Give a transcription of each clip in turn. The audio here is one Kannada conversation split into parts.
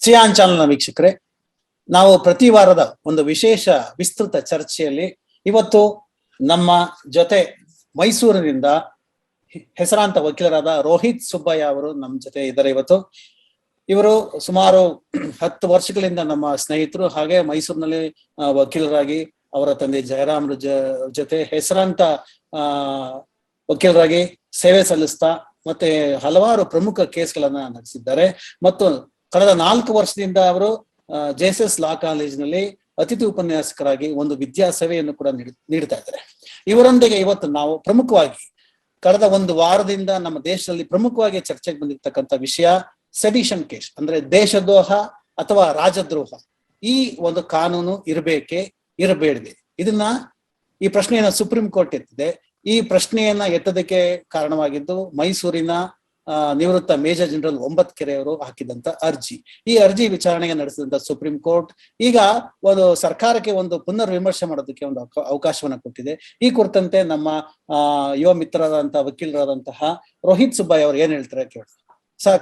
ಚಿಯಾನ್ ಚಾನಲ್ನ ವೀಕ್ಷಕರೇ, ನಾವು ಪ್ರತಿ ವಾರದ ಒಂದು ವಿಶೇಷ ವಿಸ್ತೃತ ಚರ್ಚೆಯಲ್ಲಿ ಇವತ್ತು ನಮ್ಮ ಜೊತೆ ಮೈಸೂರಿನಿಂದ ಹೆಸರಾಂತ ವಕೀಲರಾದ ರೋಹಿತ್ ಸುಬ್ಬಯ್ಯ ಅವರು ನಮ್ಮ ಜೊತೆ ಇದ್ದಾರೆ. ಇವರು ಸುಮಾರು 10 ವರ್ಷಗಳಿಂದ ನಮ್ಮ ಸ್ನೇಹಿತರು. ಹಾಗೆ ಮೈಸೂರಿನಲ್ಲಿ ವಕೀಲರಾಗಿ ಅವರ ತಂದೆ ಜಯರಾಮ್ ಜೊತೆ ಹೆಸರಾಂತ ವಕೀಲರಾಗಿ ಸೇವೆ ಸಲ್ಲಿಸ್ತಾ ಮತ್ತೆ ಹಲವಾರು ಪ್ರಮುಖ ಕೇಸ್ಗಳನ್ನ ನಡೆಸಿದ್ದಾರೆ. ಮತ್ತು ಕಳೆದ 4 ವರ್ಷದಿಂದ ಅವರು JSS ಲಾ ಕಾಲೇಜಿನಲ್ಲಿ ಅತಿಥಿ ಉಪನ್ಯಾಸಕರಾಗಿ ಒಂದು ವಿದ್ಯಾಸೇವೆಯನ್ನು ಕೂಡ ನೀಡ್ತಾ ಇದ್ದಾರೆ. ಇವರೊಂದಿಗೆ ಇವತ್ತು ನಾವು ಪ್ರಮುಖವಾಗಿ ಕಳೆದ 1 ವಾರದಿಂದ ನಮ್ಮ ದೇಶದಲ್ಲಿ ಪ್ರಮುಖವಾಗಿ ಚರ್ಚೆಗೆ ಬಂದಿರತಕ್ಕಂಥ ವಿಷಯ ಸೆಡಿಷನ್ ಕೇಸ್, ಅಂದ್ರೆ ದೇಶದ್ರೋಹ ಅಥವಾ ರಾಜದ್ರೋಹ. ಈ ಒಂದು ಕಾನೂನು ಇರಬೇಕೆ ಇರಬೇಡವೆ, ಈ ಪ್ರಶ್ನೆಯನ್ನ ಸುಪ್ರೀಂ ಕೋರ್ಟ್ ಎತ್ತಿದೆ. ಈ ಪ್ರಶ್ನೆಯನ್ನ ಎತ್ತದಕ್ಕೆ ಕಾರಣವಾಗಿದ್ದು ಮೈಸೂರಿನ ನಿವೃತ್ತ ಮೇಜರ್ ಜನರಲ್ ಒಂಬತ್ಕೆರೆ ಅವರು ಹಾಕಿದಂತ ಅರ್ಜಿ. ಈ ಅರ್ಜಿ ವಿಚಾರಣೆಗೆ ನಡೆಸಿದಂತ ಸುಪ್ರೀಂ ಕೋರ್ಟ್ ಈಗ ಒಂದು ಸರ್ಕಾರಕ್ಕೆ ಒಂದು ಪುನರ್ ವಿಮರ್ಶೆ ಮಾಡೋದಕ್ಕೆ ಒಂದು ಅವಕಾಶವನ್ನ ಕೊಟ್ಟಿದೆ. ಈ ಕುರಿತಂತೆ ನಮ್ಮ ಯುವ ಮಿತ್ರರಾದಂತಹ ವಕೀಲರಾದಂತಹ ರೋಹಿತ್ ಸುಬ್ಬಯ್ಯ ಅವರು ಏನ್ ಹೇಳ್ತಾರೆ ಕೇಳಿ.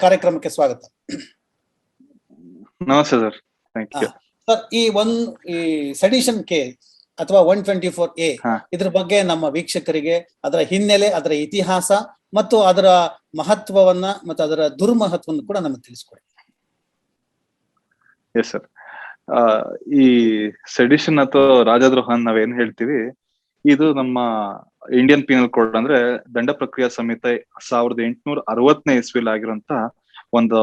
ಕಾರ್ಯಕ್ರಮಕ್ಕೆ ಸ್ವಾಗತ. ನಮಸ್ತೆ ಸರ್. ಸರ್, ಈ ಸೆಡಿಷನ್ ಕೇಸ್ ಅಥವಾ 124A ಇದ್ರ ಬಗ್ಗೆ ನಮ್ಮ ವೀಕ್ಷಕರಿಗೆ ಅದರ ಹಿನ್ನೆಲೆ, ಅದರ ಇತಿಹಾಸ ಮತ್ತು ಅದರ ಮಹತ್ವವನ್ನ ಮತ್ತು ಅದರ ದುರ್ಮಹತ್ವವನ್ನು ಕೂಡ ನಮಗೆ ತಿಳಿಸ್ಕೊಡಿ. ಎಸ್ ಸರ್, ಈ ಸೆಡಿಷನ್ ಅಥವಾ ರಾಜದ್ರೋಹ ನಾವೇನ್ ಹೇಳ್ತೀವಿ, ಇದು ನಮ್ಮ ಇಂಡಿಯನ್ ಪೀನಲ್ ಕೋಡ್ ಅಂದ್ರೆ ದಂಡ ಪ್ರಕ್ರಿಯಾ ಸಂಹಿತೆ 1860ನೇ ಇಸ್ವಿಲ್ ಆಗಿರುವಂತ ಒಂದು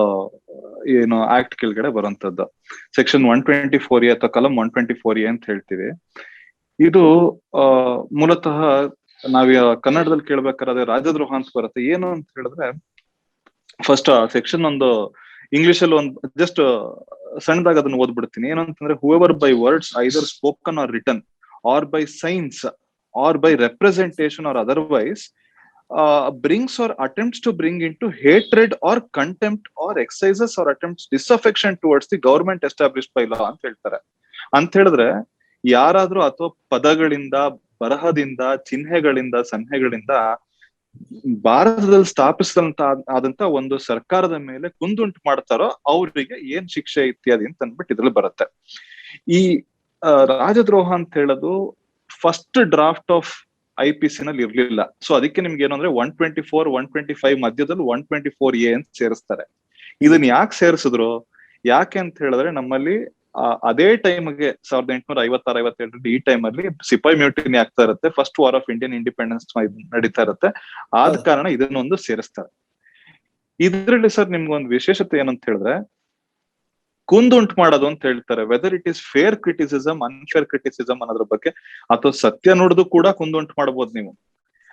ಏನು ಆಕ್ಟ್ ಕೆಳಗಡೆ ಬರುವಂತದ್ದು. ಸೆಕ್ಷನ್ 124A ಅಥವಾ ಕಲಂ 124A ಅಂತ ಹೇಳ್ತೀವಿ. ಇದು ಮೂಲತಃ ನಾವ್ ಕನ್ನಡದಲ್ಲಿ ಕೇಳ್ಬೇಕಾದ್ರೆ ರಾಜದ್ರೋಹ ಅಂತ ಬರುತ್ತೆ. ಏನು ಅಂತ ಹೇಳಿದ್ರೆ, ಫಸ್ಟ್ ಸೆಕ್ಷನ್ ಒಂದು ಇಂಗ್ಲಿಷ್ ಅಲ್ಲಿ ಒಂದು ಜಸ್ಟ್ ಸಣ್ಣದಾಗ ಅದನ್ನ ಓದ್ಬಿಡ್ತೀನಿ. ಏನಂತಂದ್ರೆ, whoever by words either spoken or written or by signs or by representation or otherwise brings or attempts to bring into hatred or contempt or exercises or attempts disaffection towards the government established by law ಅಂತ ಹೇಳ್ತಾರೆ. ಅಂತ ಹೇಳಿದ್ರೆ, ಯಾರಾದ್ರೂ ಅಥವಾ ಪದಗಳಿಂದ, ಬರಹದಿಂದ, ಚಿಹ್ನೆಗಳಿಂದ, ಸನ್ನೆಗಳಿಂದ ಭಾರತದಲ್ಲಿ ಸ್ಥಾಪಿಸಿದಂತ ಆದಂತ ಒಂದು ಸರ್ಕಾರದ ಮೇಲೆ ಕುಂದುಂಟು ಮಾಡ್ತಾರೋ ಅವರಿಗೆ ಏನ್ ಶಿಕ್ಷೆ ಇತ್ಯಾದಿ ಅಂತ ಅಂದ್ಬಿಟ್ಟು ಇದ್ರಲ್ಲಿ ಬರುತ್ತೆ. ಈ ರಾಜದ್ರೋಹ ಅಂತ ಹೇಳೋದು ಫಸ್ಟ್ ಡ್ರಾಫ್ಟ್ ಆಫ್ IPC ನಲ್ಲಿ ಇರ್ಲಿಲ್ಲ. ಸೊ ಅದಕ್ಕೆ ನಿಮ್ಗೆ ಏನು ಅಂದ್ರೆ 124, 125 ಮಧ್ಯದಲ್ಲಿ 124A ಅಂತ ಸೇರಿಸ್ತಾರೆ. ಇದನ್ನ ಯಾಕೆ ಸೇರಿಸಿದ್ರು, ಯಾಕೆ ಅಂತ ಹೇಳಿದ್ರೆ, ನಮ್ಮಲ್ಲಿ ಅದೇ ಟೈಮ್ಗೆ 1856-57 ಈ ಟೈಮ್ ಅಲ್ಲಿ ಸಿಪಾಯಿ ಮ್ಯೂಟಿನಿ ಆಗ್ತಾ ಇರುತ್ತೆ. First war of Indian independence ನಡೀತಾ ಇರುತ್ತೆ. ಆದ ಕಾರಣ ಇದನ್ನೊಂದು ಸೇರಿಸ್ತಾರೆ. ಇದ್ರಲ್ಲಿ ಸರ್ ನಿಮ್ಗೊಂದು ವಿಶೇಷತೆ ಏನಂತ ಹೇಳಿದ್ರೆ, ಕುಂದುಂಟು ಮಾಡೋದು ಅಂತ ಹೇಳ್ತಾರೆ. Whether it is fair criticism, unfair criticism ಅನ್ನೋದ್ರ ಬಗ್ಗೆ, ಅಥವಾ ಸತ್ಯ ನುಡಿದು ಕೂಡ ಕುಂದುಂಟು ಮಾಡಬಹುದು ನೀವು.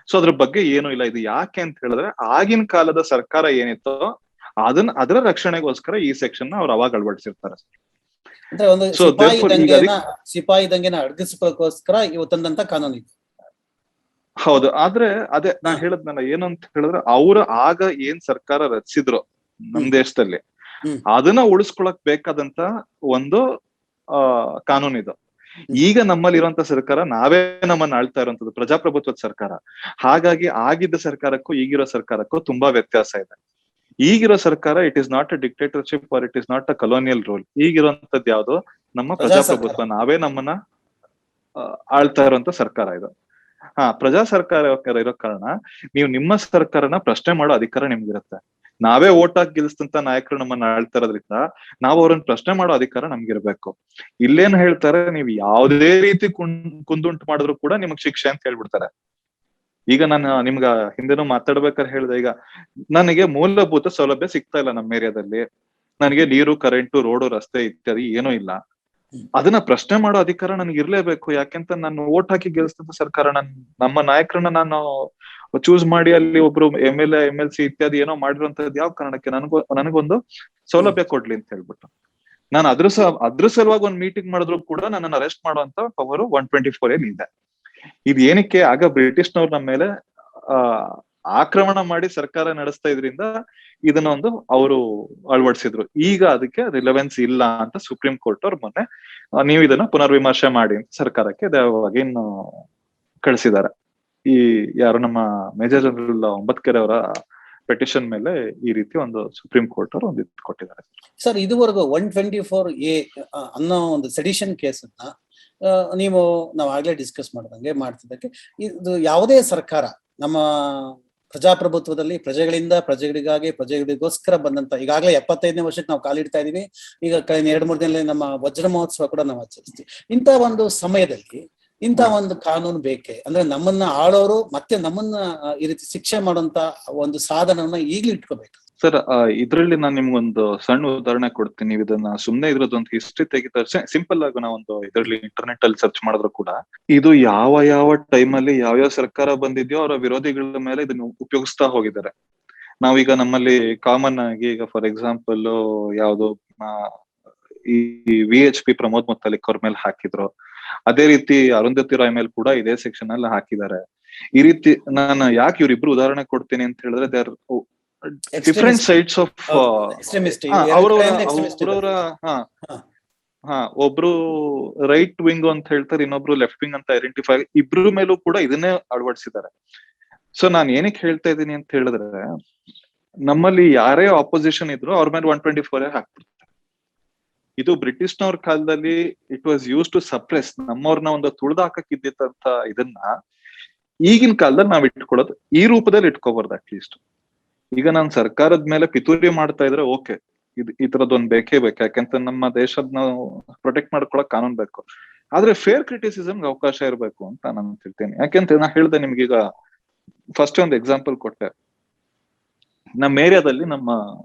ಸೊ ಅದ್ರ ಬಗ್ಗೆ ಏನು ಇಲ್ಲ. ಇದು ಯಾಕೆ ಅಂತ ಹೇಳಿದ್ರೆ, ಆಗಿನ ಕಾಲದ ಸರ್ಕಾರ ಏನಿತ್ತೋ ಅದರ ರಕ್ಷಣೆಗೋಸ್ಕರ ಈ ಸೆಕ್ಷನ್ ಅವ್ರು ಅವಾಗ ಅಳವಡಿಸಿರ್ತಾರೆ. ಅಂದ್ರೆ ಒಂದು ಸಿಪಾಯಿ ದಂಗೆನ ಅಡಗಿಸ್ಕೊಳ್ಳೋಕೋಸ್ಕರ ಇವತ್ತಂದಂತ ಕಾನೂನು ಇದೆ. ಹೌದು. ಆದ್ರೆ ಅದೇ ನಾ ಹೇಳದ್ನಲ್ಲ, ಏನು ಅಂತ ಹೇಳಿದ್ರೆ, ಆಗ ಏನ್ ಸರ್ಕಾರ ರಚಿಸಿದ್ರು ನಮ್ ದೇಶದಲ್ಲಿ, ಅದನ್ನ ಉಳಿಸ್ಕೊಳಕ್ ಬೇಕಾದಂತ ಒಂದು ಕಾನೂನು ಇದು. ಈಗ ನಮ್ಮಲ್ಲಿ ಇರುವಂತ ಸರ್ಕಾರ, ನಾವೇ ನಮ್ಮನ್ನ ಆಳ್ತಾ ಇರುವಂತದ್ದು ಪ್ರಜಾಪ್ರಭುತ್ವದ ಸರ್ಕಾರ. ಹಾಗಾಗಿ ಆಗಿದ್ದ ಸರ್ಕಾರಕ್ಕೂ ಈಗಿರೋ ಸರ್ಕಾರಕ್ಕೂ ತುಂಬಾ ವ್ಯತ್ಯಾಸ ಇದೆ. ಈಗಿರೋ ಸರ್ಕಾರ it is not a dictatorship or it is not a colonial rule. ಈಗಿರುವಂತದ್ದು ಯಾವ್ದು ನಮ್ಮ ಪ್ರಜಾಪ್ರಭುತ್ವ, ನಾವೇ ನಮ್ಮನ್ನ ಆಳ್ತಾ ಇರುವಂತ ಸರ್ಕಾರ ಇದು. ಪ್ರಜಾ ಸರ್ಕಾರ ಇರೋ ಕಾರಣ ನೀವು ನಿಮ್ಮ ಸರ್ಕಾರನ ಪ್ರಶ್ನೆ ಮಾಡೋ ಅಧಿಕಾರ ನಿಮ್ಗಿರುತ್ತೆ. ನಾವೇ ಓಟ್ ಹಾಕಿ ಗೆಲ್ಲಿಸಿದಂತ ನಾಯಕರು ನಮ್ಮನ್ನ ಆಳ್ತಾ ಇರೋದ್ರಿಂದ ನಾವು ಅವ್ರನ್ನ ಪ್ರಶ್ನೆ ಮಾಡೋ ಅಧಿಕಾರ ನಮ್ಗಿರ್ಬೇಕು. ಇಲ್ಲೇನ್ ಹೇಳ್ತಾರೆ, ನೀವು ಯಾವುದೇ ರೀತಿ ಕುಂದುಂಟು ಮಾಡಿದ್ರು ಕೂಡ ನಿಮಗ್ ಶಿಕ್ಷೆ ಅಂತ ಹೇಳ್ಬಿಡ್ತಾರೆ. ಈಗ ನಾನು ನಿಮ್ಗ ಹಿಂದೆನೂ ಮಾತಾಡ್ಬೇಕಾದ್ರೆ ಹೇಳ್ದೆ, ಈಗ ನನಗೆ ಮೂಲಭೂತ ಸೌಲಭ್ಯ ಸಿಗ್ತಾ ಇಲ್ಲ ನಮ್ಮ ಏರಿಯಾದಲ್ಲಿ, ನನಗೆ ನೀರು, ಕರೆಂಟು, ರೋಡು, ರಸ್ತೆ ಇತ್ಯಾದಿ ಏನೂ ಇಲ್ಲ. ಅದನ್ನ ಪ್ರಶ್ನೆ ಮಾಡೋ ಅಧಿಕಾರ ನನ್ಗೆ ಇರ್ಲೇಬೇಕು. ಯಾಕೆಂತ ನಾನು ಓಟ್ ಹಾಕಿ ಗೆಲ್ಸಿದಂತ ಸರ್ಕಾರ, ನಮ್ಮ ನಾಯಕರನ್ನ ನಾನು ಚೂಸ್ ಮಾಡಿ ಅಲ್ಲಿ ಒಬ್ರು MLA, MLC ಇತ್ಯಾದಿ ಏನೋ ಮಾಡಿರುವಂತದ್ದು ಯಾವ ಕಾರಣಕ್ಕೆ? ನನಗೊಂದು ಸೌಲಭ್ಯ ಕೊಡ್ಲಿ ಅಂತ ಹೇಳ್ಬಿಟ್ಟು ನಾನು ಅದ್ರ ಸಲುವಾಗಿ ಒಂದ್ ಮೀಟಿಂಗ್ ಮಾಡಿದ್ರು ಕೂಡ ನನ್ನನ್ನು ಅರೆಸ್ಟ್ ಮಾಡುವಂತ ಪವರ್ 124A ಇದೆ. ಇದು ಏನಕ್ಕೆ? ಆಗ ಬ್ರಿಟಿಷ್ನವ್ರು ನಮ್ಮ ಮೇಲೆ ಆಕ್ರಮಣ ಮಾಡಿ ಸರ್ಕಾರ ನಡೆಸ್ತಾ ಇದ್ರಿಂದ ಇದನ್ನೊಂದು ಅವರು ಅಳವಡಿಸಿದ್ರು. ಈಗ ಅದಕ್ಕೆ ರಿಲೆವೆನ್ಸ್ ಇಲ್ಲ ಅಂತ ಸುಪ್ರೀಂ ಕೋರ್ಟ್ ಅವ್ರು ಮೊನ್ನೆ ನೀವು ಇದನ್ನ ಪುನರ್ವಿಮರ್ಶೆ ಮಾಡಿ ಸರ್ಕಾರಕ್ಕೆ ಇನ್ನು ಕಳಿಸಿದ್ದಾರೆ. ಈ ಯಾರು ನಮ್ಮ ಮೇಜರ್ ಜನರಲ್ ಒಂಬತ್ಕೆರೆ ಅವರ ಪೆಟಿಷನ್ ಮೇಲೆ ಈ ರೀತಿ ಒಂದು ಸುಪ್ರೀಂ ಕೋರ್ಟ್ ಅವರು ಒಂದು ಇದು ಕೊಟ್ಟಿದ್ದಾರೆ. ಸರ್, ಇದುವರೆಗೂ 124A ಅನ್ನೋ ಒಂದು ಸೆಡಿಷನ್ ಕೇಸನ್ನ ನಾವು ಆಗ್ಲೇ ಡಿಸ್ಕಸ್ ಮಾಡ್ದಂಗೆ ಮಾಡ್ತಿದ್ದಕ್ಕೆ, ಇದು ಯಾವುದೇ ಸರ್ಕಾರ ನಮ್ಮ ಪ್ರಜಾಪ್ರಭುತ್ವದಲ್ಲಿ ಪ್ರಜೆಗಳಿಗಾಗಿ ಪ್ರಜೆಗಳಿಗೋಸ್ಕರ ಬಂದಂತ, ಈಗಾಗಲೇ 75ನೇ ವರ್ಷಕ್ಕೆ ನಾವು ಕಾಲಿಡ್ತಾ ಇದೀವಿ. ಈಗ ಕಳೆದ 2-3 ದಿನದಲ್ಲಿ ನಮ್ಮ ವಜ್ರ ಮಹೋತ್ಸವ ಕೂಡ ನಾವು ಆಚರಿಸ್ತೀವಿ. ಇಂಥ ಒಂದು ಸಮಯದಲ್ಲಿ ಇಂಥ ಒಂದು ಕಾನೂನು ಬೇಕೆ? ಅಂದ್ರೆ ನಮ್ಮನ್ನ ಆಳೋರು ಮತ್ತೆ ನಮ್ಮನ್ನ ಈ ರೀತಿ ಶಿಕ್ಷೆ ಮಾಡುವಂತ ಒಂದು ಸಾಧನವನ್ನ ಈಗ್ಲೂ ಇಟ್ಕೋಬೇಕು. ಸರ್, ಇದ್ರಲ್ಲಿ ನಾನು ನಿಮ್ಗೊಂದು ಸಣ್ಣ ಉದಾಹರಣೆ ಕೊಡ್ತೀನಿ. ನೀವು ಇದನ್ನ ಸುಮ್ನೆ ಇದ್ರದ್ದೊಂದು ಹಿಸ್ಟ್ರಿ ತೆಗಿತಾ ಸಿಂಪಲ್ ಆಗಿ ನಾವೊಂದು ಇದರಲ್ಲಿ ಇಂಟರ್ನೆಟ್ ಅಲ್ಲಿ ಸರ್ಚ್ ಮಾಡಿದ್ರು ಕೂಡ ಇದು ಯಾವ ಟೈಮ್ ಅಲ್ಲಿ ಯಾವ್ಯಾವ ಸರ್ಕಾರ ಬಂದಿದ್ಯೋ ಅವರ ವಿರೋಧಿಗಳ ಮೇಲೆ ಇದನ್ನು ಉಪಯೋಗಿಸ್ತಾ ಹೋಗಿದ್ದಾರೆ. ನಾವೀಗ ನಮ್ಮಲ್ಲಿ ಕಾಮನ್ ಆಗಿ ಈಗ ಫಾರ್ ಎಕ್ಸಾಂಪಲ್ ಯಾವ್ದು ಈ VHP ಪ್ರಮೋದ್ ಮುತಾಲಿಕ್ ಅವ್ರ ಮೇಲೆ ಹಾಕಿದ್ರು, ಅದೇ ರೀತಿ ಅರುಂಧತಿ ರಾಯ್ ಮೇಲೆ ಕೂಡ ಇದೇ ಸೆಕ್ಷನ್ ಅಲ್ಲಿ ಹಾಕಿದ್ದಾರೆ. ಈ ರೀತಿ ನಾನು ಯಾಕೆ ಇವ್ರಿಬ್ರು ಉದಾಹರಣೆ ಕೊಡ್ತೀನಿ ಅಂತ ಹೇಳಿದ್ರೆ they are different sides of ಒಬ್ರು ರೈಟ್ ವಿಂಗ್ ಅಂತ ಹೇಳ್ತಾರೆ, ಇನ್ನೊಬ್ರು ಲೆಫ್ಟ್ ವಿಂಗ್ ಅಂತ ಐಡೆಂಟಿಫೈ, ಇಬ್ರು ಮೇಲೂ ಕೂಡ ಇದನ್ನೇ ಅಳವಡಿಸಿದ್ದಾರೆ. ಸೊ ನಾನ್ ಏನಕ್ಕೆ ಹೇಳ್ತಾ ಇದ್ದೀನಿ ಅಂತ ಹೇಳಿದ್ರೆ, ನಮ್ಮಲ್ಲಿ ಯಾರೇ ಆಪೋಸಿಷನ್ ಇದ್ರು ಅವ್ರ ಮೇಲೆ 124 ಹಾಕ್ಬಿಡ್ತಾರೆ. ಇದು ಬ್ರಿಟಿಷ್ನವ್ರ ಕಾಲದಲ್ಲಿ it was use to suppress, ನಮ್ಮವ್ರನ್ನ ಒಂದು ತುಳಿದಾಕಕ್ಕಿದ್ದಂತ ಇದನ್ನ ಈಗಿನ ಕಾಲದಲ್ಲಿ ನಾವ್ ಇಟ್ಕೊಳ್ಳೋದು ಈ ರೂಪದಲ್ಲಿ ಇಟ್ಕೋಬಾರ್ದು. ಅಟ್ಲೀಸ್ಟ್ ಈಗ ನಾನ್ ಸರ್ಕಾರದ ಮೇಲೆ ಪಿತೂರಿ ಮಾಡ್ತಾ ಇದ್ರೆ ಓಕೆ, ಈ ತರದೊಂದ್ ಬೇಕೇ ಬೇಕು, ಯಾಕೆಂತ ನಮ್ಮ ದೇಶದ ನಾವು ಪ್ರೊಟೆಕ್ಟ್ ಮಾಡ್ಕೊಳಕ್ ಕಾನೂನ್ ಬೇಕು. ಆದ್ರೆ ಫೇರ್ ಕ್ರಿಟಿಸಿಸಮ್ಗೆ ಅವಕಾಶ ಇರ್ಬೇಕು ಅಂತ ನಾನು ಹೇಳ್ತೇನೆ. ಯಾಕೆಂತ ನಾ ಹೇಳ್ದೆ ನಿಮ್ಗೀಗ ಫಸ್ಟ್ ಒಂದು ಎಕ್ಸಾಂಪಲ್ ಕೊಟ್ಟೆ. ನಮ್ಮ ಏರಿಯಾದಲ್ಲಿ ನಮ್ಮ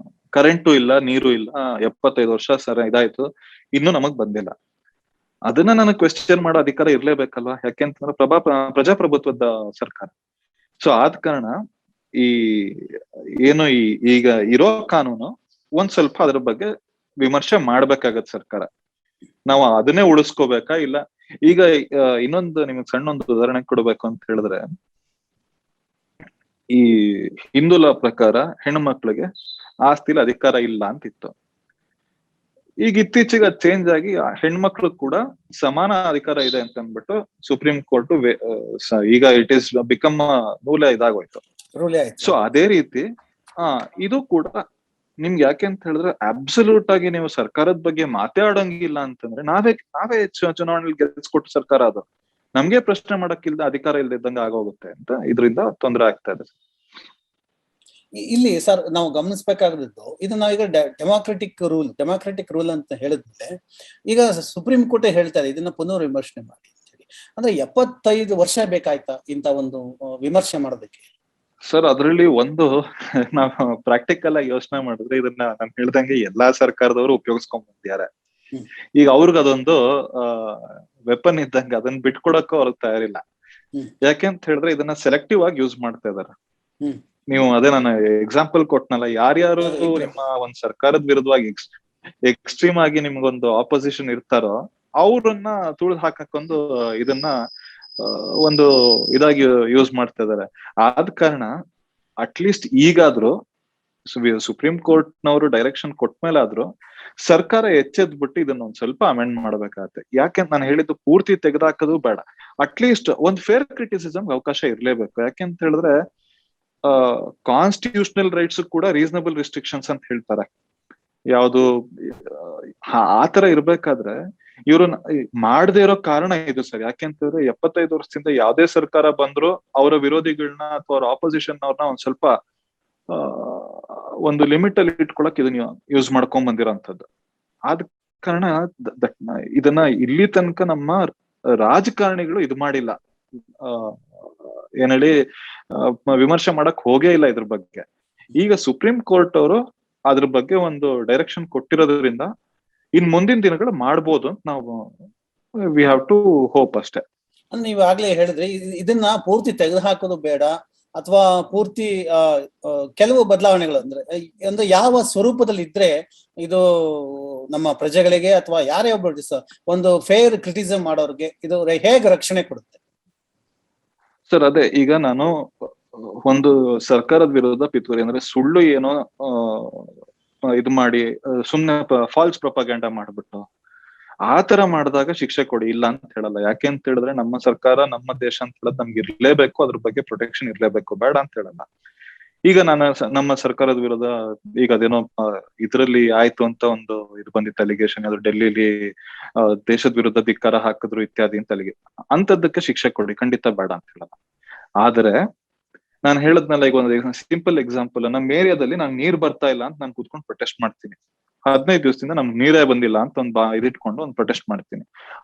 ಕರೆಂಟು ಇಲ್ಲ, ನೀರು ಇಲ್ಲ, 75 ವರ್ಷ ಸರ್ ಇದಾಯ್ತು, ಇನ್ನೂ ನಮಗ್ ಬಂದಿಲ್ಲ. ಅದನ್ನ ನನಗೆ ಕ್ವೆಶ್ಚನ್ ಮಾಡೋ ಅಧಿಕಾರ ಇರ್ಲೇಬೇಕಲ್ವಾ? ಯಾಕೆಂತಂದ್ರೆ ಪ್ರಜಾಪ್ರಭುತ್ವದ ಸರ್ಕಾರ. ಸೊ ಆದ ಕಾರಣ ಈ ಏನು ಈಗ ಇರೋ ಕಾನೂನು ಒಂದ್ ಸ್ವಲ್ಪ ಅದ್ರ ಬಗ್ಗೆ ವಿಮರ್ಶೆ ಮಾಡ್ಬೇಕಾಗತ್ ಸರ್ಕಾರ. ನಾವು ಅದನ್ನೇ ಉಳಿಸ್ಕೋಬೇಕಾ ಇಲ್ಲ? ಈಗ ಇನ್ನೊಂದು ನಿಮಗ್ ಸಣ್ಣ ಒಂದು ಉದಾಹರಣೆ ಕೊಡ್ಬೇಕು ಅಂತ ಹೇಳಿದ್ರೆ, ಈ ಹಿಂದೂ ಲಾ ಪ್ರಕಾರ ಹೆಣ್ಣು ಮಕ್ಳಿಗೆ ಆಸ್ತಿಲಿ ಅಧಿಕಾರ ಇಲ್ಲ ಅಂತಿತ್ತು. ಈಗ ಇತ್ತೀಚೆಗೆ ಚೇಂಜ್ ಆಗಿ ಹೆಣ್ಮಕ್ಳು ಕೂಡ ಸಮಾನ ಅಧಿಕಾರ ಇದೆ ಅಂತ ಅಂದ್ಬಿಟ್ಟು ಸುಪ್ರೀಂ ಕೋರ್ಟ್ ಈಗ ಇಟ್ ಈಸ್ ಬಿಕಮ್ ರೂಲ್ ಇದಾಗೋಯ್ತು. ಸೊ ಅದೇ ರೀತಿ ಇದು ಕೂಡ ನಿಮ್ಗೆ ಯಾಕೆ ಅಂತ ಹೇಳಿದ್ರೆ, ಅಬ್ಸಲ್ಯೂಟ್ ಆಗಿ ನೀವು ಸರ್ಕಾರದ ಬಗ್ಗೆ ಮಾತಾಡಂಗಿಲ್ಲ ಅಂತಂದ್ರೆ ನಾವೇ ಚುನಾವಣೆಯಲ್ಲಿ ಗೆಲ್ಸ್ಕೊಟ್ಟು ಸರ್ಕಾರ ಅದು ನಮ್ಗೆ ಪ್ರಶ್ನೆ ಮಾಡಕ್ಕಿಲ್ದ ಅಧಿಕಾರ ಇಲ್ದಿದ್ದಂಗೆ ಆಗೋಗುತ್ತೆ ಅಂತ ಇದರಿಂದ ತೊಂದರೆ ಆಗ್ತಾ ಇದೆ. ಇಲ್ಲಿ ಸರ್ ನಾವು ಗಮನಿಸಬೇಕಾಗಿದ್ದು ಇದು, ನಾವೀಗ ಡೆಮಾಕ್ರೆಟಿಕ್ ರೂಲ್ ಅಂತ ಹೇಳಿದ್ಮೇಲೆ ಈಗ ಸುಪ್ರೀಂ ಕೋರ್ಟ್ ಹೇಳ್ತಾರೆ ಇದನ್ನ ಪುನರ್ ವಿಮರ್ಶನೆ ಮಾಡಿ ಅಂತ ಹೇಳಿ. ಅಂದ್ರೆ 75 ವರ್ಷ ಬೇಕಾಯ್ತಾ ಇಂತ ಒಂದು ವಿಮರ್ಶೆ ಮಾಡೋದಕ್ಕೆ? ಸರ್, ಅದ್ರಲ್ಲಿ ಒಂದು ನಾವು ಪ್ರಾಕ್ಟಿಕಲ್ ಆಗಿ ಯೋಚನೆ ಮಾಡಿದ್ರೆ ಇದನ್ನ ನಾನು ಹೇಳ್ದಂಗೆ ಎಲ್ಲಾ ಸರ್ಕಾರದವರು ಉಪಯೋಗಿಸ್ಕೊಂಡ್ ಬಂದಿದ್ದಾರೆ. ಈಗ ಅವ್ರಿಗೆ ಅದೊಂದು ವೆಪನ್ ಇದ್ದಂಗೆ, ಅದನ್ನ ಬಿಟ್ಕೊಡಕ್ಕೂ ಅವ್ರಿಗೆ ತಯಾರಿಲ್ಲ. ಯಾಕೆಂತ ಹೇಳಿದ್ರೆ ಇದನ್ನ ಸೆಲೆಕ್ಟಿವ್ ಆಗಿ ಯೂಸ್ ಮಾಡ್ತಾ ಇದಾರೆ. ನೀವು ಅದೇ ನಾನು ಎಕ್ಸಾಂಪಲ್ ಕೊಟ್ನಲ್ಲ, ಯಾರ್ಯಾರು ನಿಮ್ಮ ಒಂದ್ ಸರ್ಕಾರದ ವಿರುದ್ಧವಾಗಿ ಎಕ್ಸ್ಟ್ರೀಮ್ ಆಗಿ ನಿಮ್ಗೊಂದು ಆಪೋಸಿಷನ್ ಇರ್ತಾರೋ ಅವ್ರನ್ನ ತುಳಿದು ಹಾಕಕ್ಕೊಂದು ಇದನ್ನ ಒಂದು ಇದಾಗಿ ಯೂಸ್ ಮಾಡ್ತಾ ಇದಾರೆ. ಆದ ಕಾರಣ ಅಟ್ಲೀಸ್ಟ್ ಈಗಾದ್ರೂ ಸುಪ್ರೀಂ ಕೋರ್ಟ್ ನವರು ಡೈರೆಕ್ಷನ್ ಕೊಟ್ಮೇಲಾದ್ರೂ ಸರ್ಕಾರ ಎಚ್ಚೆದ್ಬಿಟ್ಟು ಇದನ್ನ ಒಂದ್ ಸ್ವಲ್ಪ ಅಮೆಂಡ್ ಮಾಡ್ಬೇಕಾಗತ್ತೆ. ಯಾಕೆಂತ ನಾನು ಹೇಳಿದ್ದು ಪೂರ್ತಿ ತೆಗೆದಾಕೋದು ಬೇಡ, ಅಟ್ಲೀಸ್ಟ್ ಒಂದ್ ಫೇರ್ ಕ್ರಿಟಿಸಿಸಮ್ ಅವಕಾಶ ಇರ್ಲೇಬೇಕು. ಯಾಕೆಂತ ಹೇಳಿದ್ರೆ ಕಾನ್ಸ್ಟಿಟ್ಯೂಷನಲ್ ರೈಟ್ಸ್ ಕೂಡ ರೀಸನಬಲ್ ರಿಸ್ಟ್ರಿಕ್ಷನ್ಸ್ ಅಂತ ಹೇಳ್ತಾರೆ. ಯಾವುದು ಆತರ ಇರ್ಬೇಕಾದ್ರೆ ಇವ್ರು ಮಾಡದೇ ಇರೋ ಕಾರಣ ಇದು ಸರ್. ಯಾಕೆಂತಂದ್ರೆ 75 ವರ್ಷದಿಂದ ಯಾವ್ದೇ ಸರ್ಕಾರ ಬಂದ್ರು ಅವರ ವಿರೋಧಿಗಳನ್ನ ಅಥವಾ ಅವ್ರ ಆಪೋಸಿಷನ್ ಅವ್ರನ್ನ ಒಂದ್ ಸ್ವಲ್ಪ ಒಂದು ಲಿಮಿಟ್ ಅಲ್ಲಿ ಇಟ್ಕೊಳಕ್ ಇದನ್ನ ಯೂಸ್ ಮಾಡ್ಕೊಂಡ್ ಬಂದಿರೋಂಥದ್ದು. ಆದ ಕಾರಣ ಇದನ್ನ ಇಲ್ಲಿ ತನಕ ನಮ್ಮ ರಾಜಕಾರಣಿಗಳು ಇದು ಮಾಡಿಲ್ಲ, ಏನ್ ಹೇಳಿ ವಿಮರ್ಶೆ ಮಾಡಕ್ ಹೋಗೇ ಇಲ್ಲ ಇದ್ರ ಬಗ್ಗೆ. ಈಗ ಸುಪ್ರೀಂ ಕೋರ್ಟ್ ಅವರು ಅದ್ರ ಬಗ್ಗೆ ಒಂದು ಡೈರೆಕ್ಷನ್ ಕೊಟ್ಟಿರೋದ್ರಿಂದ ಇನ್ ಮುಂದಿನ ದಿನಗಳು ಮಾಡ್ಬೋದು ಅಂತ ನಾವು ವಿ ಹ್ಯಾವ್ ಟು ಹೋಪ್ ಅಷ್ಟೇ. ನೀವು ಆಗ್ಲೇ ಹೇಳಿದ್ರೆ ಇದನ್ನ ಪೂರ್ತಿ ತೆಗೆದು ಹಾಕೋದು ಬೇಡ, ಅಥವಾ ಪೂರ್ತಿ ಕೆಲವು ಬದಲಾವಣೆಗಳು ಅಂದ್ರೆ ಯಾವ ಸ್ವರೂಪದಲ್ಲಿ ಇದ್ರೆ ಇದು ನಮ್ಮ ಪ್ರಜೆಗಳಿಗೆ ಅಥವಾ ಯಾರೇ ಒಬ್ಬರು ಒಂದು ಫೇರ್ ಕ್ರಿಟಿಸಿಸಮ್ ಮಾಡೋರ್ಗೆ ಇದು ಹೇಗೆ ರಕ್ಷಣೆ ಕೊಡುತ್ತೆ? ಸರ್ ಅದೇ, ಈಗ ನಾನು ಒಂದು ಸರ್ಕಾರದ ವಿರುದ್ಧ ಪಿತೂರಿ ಅಂದ್ರೆ ಸುಳ್ಳು ಏನೋ ಇದು ಮಾಡಿ ಸುಮ್ನೆ ಫಾಲ್ಸ್ ಪ್ರೊಪಗಂಡಾ ಮಾಡ್ಬಿಟ್ಟು ಆತರ ಮಾಡಿದಾಗ ಶಿಕ್ಷೆ ಕೊಡಿ, ಇಲ್ಲ ಅಂತ ಹೇಳಲ್ಲ. ಯಾಕೆ ಅಂತ ಹೇಳಿದ್ರೆ ನಮ್ಮ ಸರ್ಕಾರ ನಮ್ಮ ದೇಶ ಅಂತ ಹೇಳೋದು ನಮ್ಗೆ ಇರ್ಲೇಬೇಕು, ಅದ್ರ ಬಗ್ಗೆ ಪ್ರೊಟೆಕ್ಷನ್ ಇರ್ಲೇಬೇಕು, ಬೇಡ ಅಂತ ಹೇಳಲ್ಲ. ಈಗ ನಮ್ಮ ಸರ್ಕಾರದ ವಿರುದ್ಧ ಈಗ ಅದೇನೋ ಇದ್ರಲ್ಲಿ ಆಯ್ತು ಅಂತ ಒಂದು ಇದು ಬಂದಿತ್ತು ಅಲಿಗೇಷನ್, ಅದು ಡೆಲ್ಲಿಲಿ ದೇಶದ ವಿರುದ್ಧ ಧಿಕ್ಕಾರ ಹಾಕಿದ್ರು ಇತ್ಯಾದಿ ಅಂತ ಅಂತದಕ್ಕೆ ಶಿಕ್ಷೆ ಕೊಡಿ, ಖಂಡಿತ ಬೇಡ ಅಂತ ಹೇಳಲ್ಲ. ಆದ್ರೆ ನಾನು ಹೇಳದ್ನಲ್ಲ, ಈಗ ಒಂದು ಸಿಂಪಲ್ ಎಕ್ಸಾಂಪಲ್, ನಮ್ಮ ಏರಿಯಾದಲ್ಲಿ ನಂಗೆ ನೀರ್ ಬರ್ತಾ ಇಲ್ಲ ಅಂತ ನಾನು ಕೂತ್ಕೊಂಡು ಪ್ರೊಟೆಸ್ಟ್ ಮಾಡ್ತೀನಿ. 15 ದಿವಸದಿಂದ ನಮ್ಗೆ ನೀರೇ ಬಂದಿಲ್ಲ ಅಂತ ಇದಿಟ್ಕೊಂಡು ಒಂದು ಪ್ರೊಟೆಸ್ಟ್ ಮಾಡ್ತೀನಿ.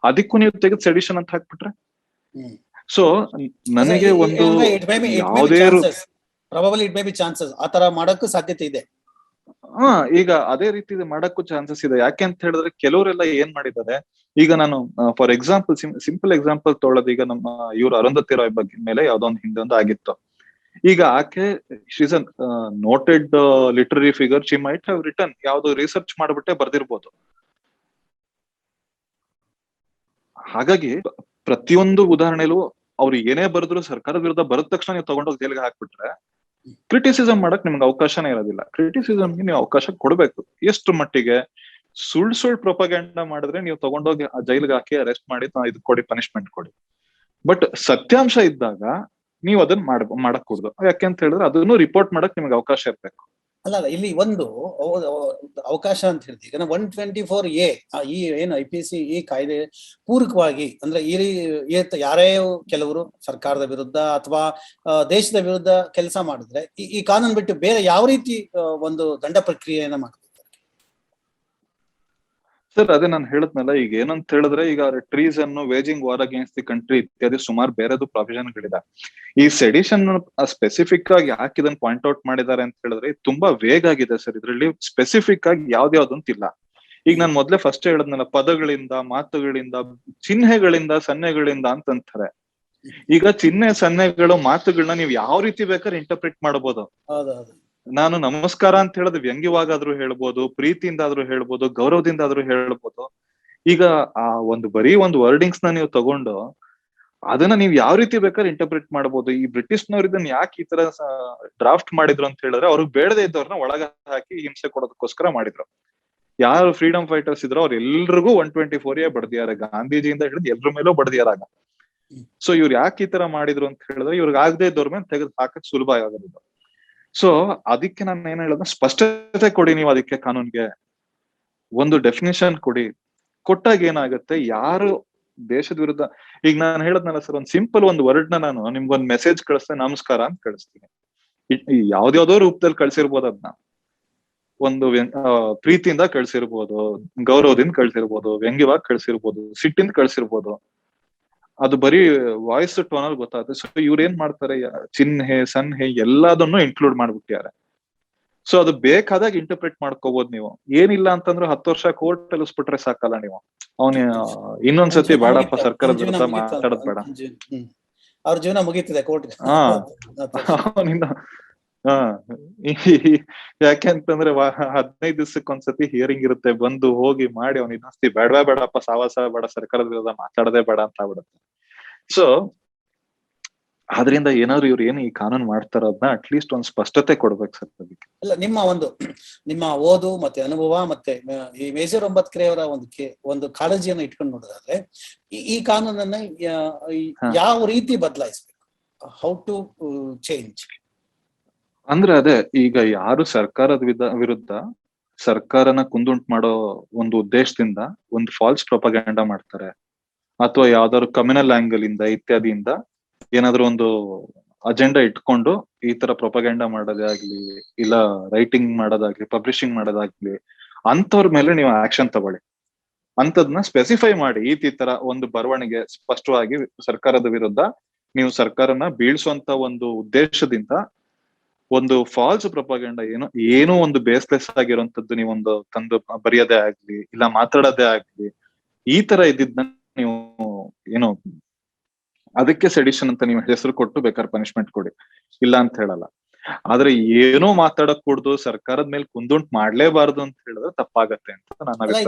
ಅದಕ್ಕೂ ನೀವು ತೆಗೆದು ಸೆಡಿಷನ್ ಅಂತ ಹಾಕ್ಬಿಟ್ರೆ, ಸೊ ನನಗೆ ಒಂದು ಯಾವುದೇ probably it may be chances ಆತರ ಮಾಡಕ್ಕೂ ಸಾಧ್ಯತೆ ಇದೆ. ಈಗ ಅದೇ ರೀತಿ ಮಾಡಕ್ಕೂ ಚಾನ್ಸಸ್ ಇದೆ. ಯಾಕೆ ಅಂತ ಹೇಳಿದ್ರೆ ಕೆಲವರೆಲ್ಲ ಏನ್ ಮಾಡಿದ್ದಾರೆ, ಈಗ ನಾನು ಫಾರ್ ಎಕ್ಸಾಂಪಲ್ ಸಿಂಪಲ್ ಎಕ್ಸಾಂಪಲ್ ತೊಗೊಳೋದು, ಈಗ ನಮ್ಮ ಇವ್ರು ಅರುಂಧತಿ ರಾಯ್ ಬಗ್ಗೆ ಮೇಲೆ ಯಾವ್ದೋ ಒಂದು ಹಿಂದೊಂದು ಆಗಿತ್ತು. ಈಗ ಆಕೆ she's an noted literary figure, she might have return, ಯಾವ್ದು ರಿಸರ್ಚ್ ಮಾಡ್ಬಿಟ್ಟೆ ಬರ್ದಿರ್ಬೋದು. ಹಾಗಾಗಿ ಪ್ರತಿಯೊಂದು ಉದಾಹರಣೆಲೂ ಅವ್ರು ಏನೇ ಬರೆದ್ರು ಸರ್ಕಾರದ ವಿರುದ್ಧ ಬರದ ತಕ್ಷಣ ನೀವು ತಗೊಂಡೋಗಿ ಜೈಲಿಗೆ ಹಾಕ್ಬಿಟ್ರೆ ಕ್ರಿಟಿಸಿಸಮ್ ಮಾಡಕ್ ನಿಮ್ಗೆ ಅವಕಾಶನೇ ಇರೋದಿಲ್ಲ. ಕ್ರಿಟಿಸಿಸಮ್ಗೆ ನೀವು ಅವಕಾಶ ಕೊಡ್ಬೇಕು. ಎಷ್ಟು ಮಟ್ಟಿಗೆ ಸುಳ್ಳು ಪ್ರೊಪಗ್ಯಾಂಡ ಮಾಡಿದ್ರೆ ನೀವು ತಗೊಂಡೋಗಿ ಜೈಲಿಗೆ ಹಾಕಿ ಅರೆಸ್ಟ್ ಮಾಡಿ ಇದು ಕೊಡಿ, ಪನಿಷ್ಮೆಂಟ್ ಕೊಡಿ. ಬಟ್ ಸತ್ಯಾಂಶ ಇದ್ದಾಗ ನೀವು ಅದನ್ನ ಮಾಡಕ್ ಕೂಡ್ದು. ಯಾಕೆ ಅಂತ ಹೇಳಿದ್ರೆ ಅದನ್ನು ರಿಪೋರ್ಟ್ ಮಾಡಕ್ ನಿಮ್ಗೆ ಅವಕಾಶ ಇರ್ಬೇಕು. ಅಲ್ಲ ಇಲ್ಲಿ ಒಂದು ಅವಕಾಶ ಅಂತ ಹೇಳ್ತೀವಿ. ಈಗ 124A ಈ ಏನು IPC ಈ ಕಾಯ್ದೆ ಪೂರಕವಾಗಿ ಅಂದ್ರೆ ಯಾರೇ ಕೆಲವರು ಸರ್ಕಾರದ ವಿರುದ್ಧ ಅಥವಾ ದೇಶದ ವಿರುದ್ಧ ಕೆಲಸ ಮಾಡಿದ್ರೆ ಈ ಕಾನೂನು ಬಿಟ್ಟು ಬೇರೆ ಯಾವ ರೀತಿ ಒಂದು ದಂಡ ಪ್ರಕ್ರಿಯೆಯನ್ನ ಮಾಡ್ತಾರೆ ಸರ್? ಅದೇ ನಾನು ಹೇಳದ್ನಲ್ಲ, ಈಗ ಏನಂತ ಹೇಳಿದ್ರೆ, ಈಗ treason, waging war against the country ಇತ್ಯಾದಿ ಸುಮಾರು ಬೇರೆದು ಪ್ರಾವಿಷನ್ಗಳಿದೆ. ಈ ಸೆಡಿಷನ್ ಸ್ಪೆಸಿಫಿಕ್ ಆಗಿ ಯಾಕೆ ಇದನ್ನ ಪಾಯಿಂಟ್ ಔಟ್ ಮಾಡಿದ್ದಾರೆ ಅಂತ ಹೇಳಿದ್ರೆ, ತುಂಬಾ ವೇಗ್ ಆಗಿದೆ ಸರ್. ಇದ್ರಲ್ಲಿ ಸ್ಪೆಸಿಫಿಕ್ ಆಗಿ ಯಾವ್ದಾವ್ದಂತಿಲ್ಲ. ಈಗ ನಾನು ಮೊದ್ಲೇ ಫಸ್ಟ್ ಹೇಳದ್ನಲ್ಲ, ಪದಗಳಿಂದ, ಮಾತುಗಳಿಂದ, ಚಿಹ್ನೆಗಳಿಂದ, ಸನ್ನೆಗಳಿಂದ ಅಂತಂತಾರೆ. ಈಗ ಚಿಹ್ನೆ, ಸನ್ನೆಗಳು, ಮಾತುಗಳನ್ನ ನೀವು ಯಾವ ರೀತಿ ಬೇಕಾದ್ರೆ ಇಂಟರ್ಪ್ರಿಟ್ ಮಾಡಬಹುದು. ನಾನು ನಮಸ್ಕಾರ ಅಂತ ಹೇಳೋದು ವ್ಯಂಗ್ಯವಾಗಾದ್ರೂ ಹೇಳ್ಬೋದು, ಪ್ರೀತಿಯಿಂದ ಆದ್ರೂ ಹೇಳ್ಬೋದು, ಗೌರವದಿಂದ ಆದ್ರೂ ಹೇಳ್ಬೋದು. ಈಗ ಆ ಬರೀ ಒಂದು ವರ್ಡಿಂಗ್ಸ್ ನ ನೀವು ತಗೊಂಡು ಅದನ್ನ ನೀವು ಯಾವ ರೀತಿ ಬೇಕಾದ್ರೆ ಇಂಟರ್ಪ್ರಿಟ್ ಮಾಡಬಹುದು. ಈ ಬ್ರಿಟಿಷ್ನವ್ರು ಇದನ್ನ ಯಾಕೆ ಈ ತರ ಡ್ರಾಫ್ಟ್ ಮಾಡಿದ್ರು ಅಂತ ಹೇಳಿದ್ರೆ, ಅವ್ರಿಗೆ ಬೇಡದೇ ಇದ್ದವ್ರನ್ನ ಒಳಗ ಹಾಕಿ ಹಿಂಸೆ ಕೊಡೋದಕ್ಕೋಸ್ಕರ ಮಾಡಿದ್ರು. ಯಾರು ಫ್ರೀಡಮ್ ಫೈಟರ್ಸ್ ಇದ್ರು ಅವ್ರ ಎಲ್ರಿಗೂ 124A ಬಡ್ದಿಯಾರ, ಗಾಂಧೀಜಿಯಿಂದ ಹಿಡಿದು ಎಲ್ರ ಮೇಲೂ ಬಡ್ದಿಯಾರಾಗ. ಸೊ ಇವ್ರು ಯಾಕೆ ಈ ತರ ಮಾಡಿದ್ರು ಅಂತ ಹೇಳಿದ್ರೆ, ಇವ್ರಿಗೆ ಆಗದೆ ಇದ್ದವ್ರ ಮೇಲೆ ತೆಗೆದು ಹಾಕಕ್ ಸುಲಭ ಆಗೋದಿಲ್ಲ. ಸೊ ಅದಕ್ಕೆ ನಾನು ಏನ್ ಹೇಳೋದು, ಸ್ಪಷ್ಟತೆ ಕೊಡಿ ನೀವು ಅದಕ್ಕೆ, ಕಾನೂನ್ಗೆ ಒಂದು ಡೆಫಿನೇಷನ್ ಕೊಡಿ. ಕೊಟ್ಟಾಗ ಏನಾಗುತ್ತೆ, ಯಾರು ದೇಶದ ವಿರುದ್ಧ, ಈಗ ನಾನು ಹೇಳದ್ನಲ್ಲ ಸರ್, ಒಂದ್ ಸಿಂಪಲ್ ಒಂದು ವರ್ಡ್ ನಾನು ನಿಮ್ಗೊಂದ್ ಮೆಸೇಜ್ ಕಳಿಸ್ತೇನೆ, ನಮಸ್ಕಾರ ಅಂತ ಕಳಿಸ್ತೀನಿ. ಯಾವ್ದ್ಯಾವ್ದೋ ರೂಪದಲ್ಲಿ ಕಳ್ಸಿರ್ಬೋದು, ಅದನ್ನ ಒಂದು ಪ್ರೀತಿಯಿಂದ ಕಳ್ಸಿರ್ಬೋದು, ಗೌರವದಿಂದ ಕಳ್ಸಿರ್ಬೋದು, ವ್ಯಂಗ್ಯವಾಗಿ ಕಳ್ಸಿರ್ಬೋದು, ಸಿಟ್ಟಿಂದ ಕಳ್ಸಿರ್ಬೋದು. ಅದು ಬರೀ ವಾಯ್ಸ್ ಟೋನ್ ಅಲ್ಲಿ ಗೊತ್ತಾಗುತ್ತೆ. ಸೊ ಇವ್ರು ಏನ್ ಮಾಡ್ತಾರೆ, ಚಿಹ್ನೆ, ಸನ್ನೆ ಎಲ್ಲದನ್ನು ಇನ್ಕ್ಲೂಡ್ ಮಾಡ್ಬಿಟ್ಟಿದ್ದಾರೆ. ಸೊ ಅದು ಬೇಕಾದಾಗ ಇಂಟರ್ಪ್ರಿಟ್ ಮಾಡ್ಕೋಬಹುದು ನೀವು. ಏನಿಲ್ಲ ಅಂತಂದ್ರೆ 10 ವರ್ಷ ಕೋರ್ಟ್ ಎಲ್ಲಿಸ್ಬಿಟ್ರೆ ಸಾಕಲ್ಲ ನೀವು. ಅವನ ಇನ್ನೊಂದ್ಸತಿ ಬೇಡಪ್ಪ ಸರ್ಕಾರದ ವಿರುದ್ಧ ಮಾತಾಡೋದ್ ಬೇಡ, ಅವ್ರ ಜೀವನ ಮುಗೀತಿದೆ ಕೋರ್ಟ್. ಅವನಿಂದ ಯಾಕೆ ಅಂತಂದ್ರೆ 15 ದಿವಸಕ್ಕೊಂದ್ಸತಿ ಹಿಯರಿಂಗ್ ಇರುತ್ತೆ, ಬಂದು ಹೋಗಿ ಮಾಡಿ ಅವ್ನ ಇನ್ನೊಂದ್ಸತಿ ಬೇಡಪ್ಪ ಸಾವಾಸ ಬೇಡ, ಸರ್ಕಾರದ ವಿರುದ್ಧ ಮಾತಾಡೋದೇ ಬೇಡ ಅಂತ ಆಗ್ಬಿಡುತ್ತೆ. ಸೊ ಆದ್ರಿಂದ ಏನಾದ್ರು ಇವ್ರು ಏನು ಈ ಕಾನೂನು ಮಾಡ್ತಾರ ಅದನ್ನ ಅಟ್ಲೀಸ್ಟ್ ಒಂದ್ ಸ್ಪಷ್ಟತೆ ಕೊಡ್ಬೇಕು ಸರ್ ಅದಕ್ಕೆ. ಅಲ್ಲ, ನಿಮ್ಮ ಓದು ಮತ್ತೆ ಅನುಭವ ಮತ್ತೆ ಈ ಮೇಜರ್ ಅಂಬೇಡ್ಕರ್ ಅವರ ಒಂದು ಕಾಳಜಿಯನ್ನು ಇಟ್ಕೊಂಡು ನೋಡೋದಾದ್ರೆ ಈ ಕಾನೂನನ್ನ ಯಾವ ರೀತಿ ಬದಲಾಯಿಸ್ಬೇಕು, ಹೌ ಟು ಚೇಂಜ್ ಅಂದ್ರೆ ಅದೇ, ಈಗ ಯಾರು ಸರ್ಕಾರದ ವಿರುದ್ಧ ಸರ್ಕಾರನ ಕುಂದುಂಟು ಮಾಡೋ ಒಂದು ಉದ್ದೇಶದಿಂದ ಒಂದು ಫಾಲ್ಸ್ ಪ್ರೊಪಗ್ಯಾಂಡ ಮಾಡ್ತಾರೆ, ಅಥವಾ ಯಾವ್ದಾದ್ರು ಕಮ್ಯುನಲ್ ಆಂಗಲ್ ಇಂದ ಇತ್ಯಾದಿಯಿಂದ ಏನಾದ್ರು ಒಂದು ಅಜೆಂಡಾ ಇಟ್ಕೊಂಡು ಈ ತರ ಪ್ರೊಪಗ್ಯಾಂಡ ಮಾಡೋದೇ ಆಗ್ಲಿ, ಇಲ್ಲ ರೈಟಿಂಗ್ ಮಾಡೋದಾಗ್ಲಿ, ಪಬ್ಲಿಷಿಂಗ್ ಮಾಡೋದಾಗ್ಲಿ, ಅಂತವ್ರ ಮೇಲೆ ನೀವು ಆಕ್ಷನ್ ತಗೊಳ್ಳಿ. ಅಂತದ್ನ ಸ್ಪೆಸಿಫೈ ಮಾಡಿ, ಈ ತರ ಒಂದು ಬರವಣಿಗೆ ಸ್ಪಷ್ಟವಾಗಿ ಸರ್ಕಾರದ ವಿರುದ್ಧ ನೀವು ಸರ್ಕಾರನ ಬೀಳ್ಸುವಂತ ಒಂದು ಉದ್ದೇಶದಿಂದ ಒಂದು ಫಾಲ್ಸ್ ಪ್ರೊಪಗ್ಯಾಂಡ ಏನೋ ಒಂದು ಬೇಸ್ಲೆಸ್ ಆಗಿರುವಂತದ್ದು ನೀವೊಂದು ತಂದು ಬರೆಯೋದೇ ಆಗ್ಲಿ, ಇಲ್ಲ ಮಾತಾಡೋದೇ ಆಗ್ಲಿ, ಈ ತರ ಇದ್ದಿದ್ನ ನೀವು ಏನೋ ಅದಕ್ಕೆ ಸೆಡಿಷನ್ ಅಂತ ನೀವು ಹೆಸರು ಕೊಟ್ಟು ಬೇಕಾದ್ರೆ ಪನಿಷ್ಮೆಂಟ್ ಕೊಡಿ, ಇಲ್ಲ ಅಂತ ಹೇಳಲ್ಲ. ಆದ್ರೆ ಏನೋ ಮಾತಾಡಕ್ ಕೂಡ್ದು ಸರ್ಕಾರದ ಮೇಲೆ ಕುಂದುಂಟು ಮಾಡ್ಲೇಬಾರ್ದು ಅಂತ ಹೇಳಿದ್ರೆ ತಪ್ಪಾಗತ್ತೆ ಅಂತ ನನ್ನ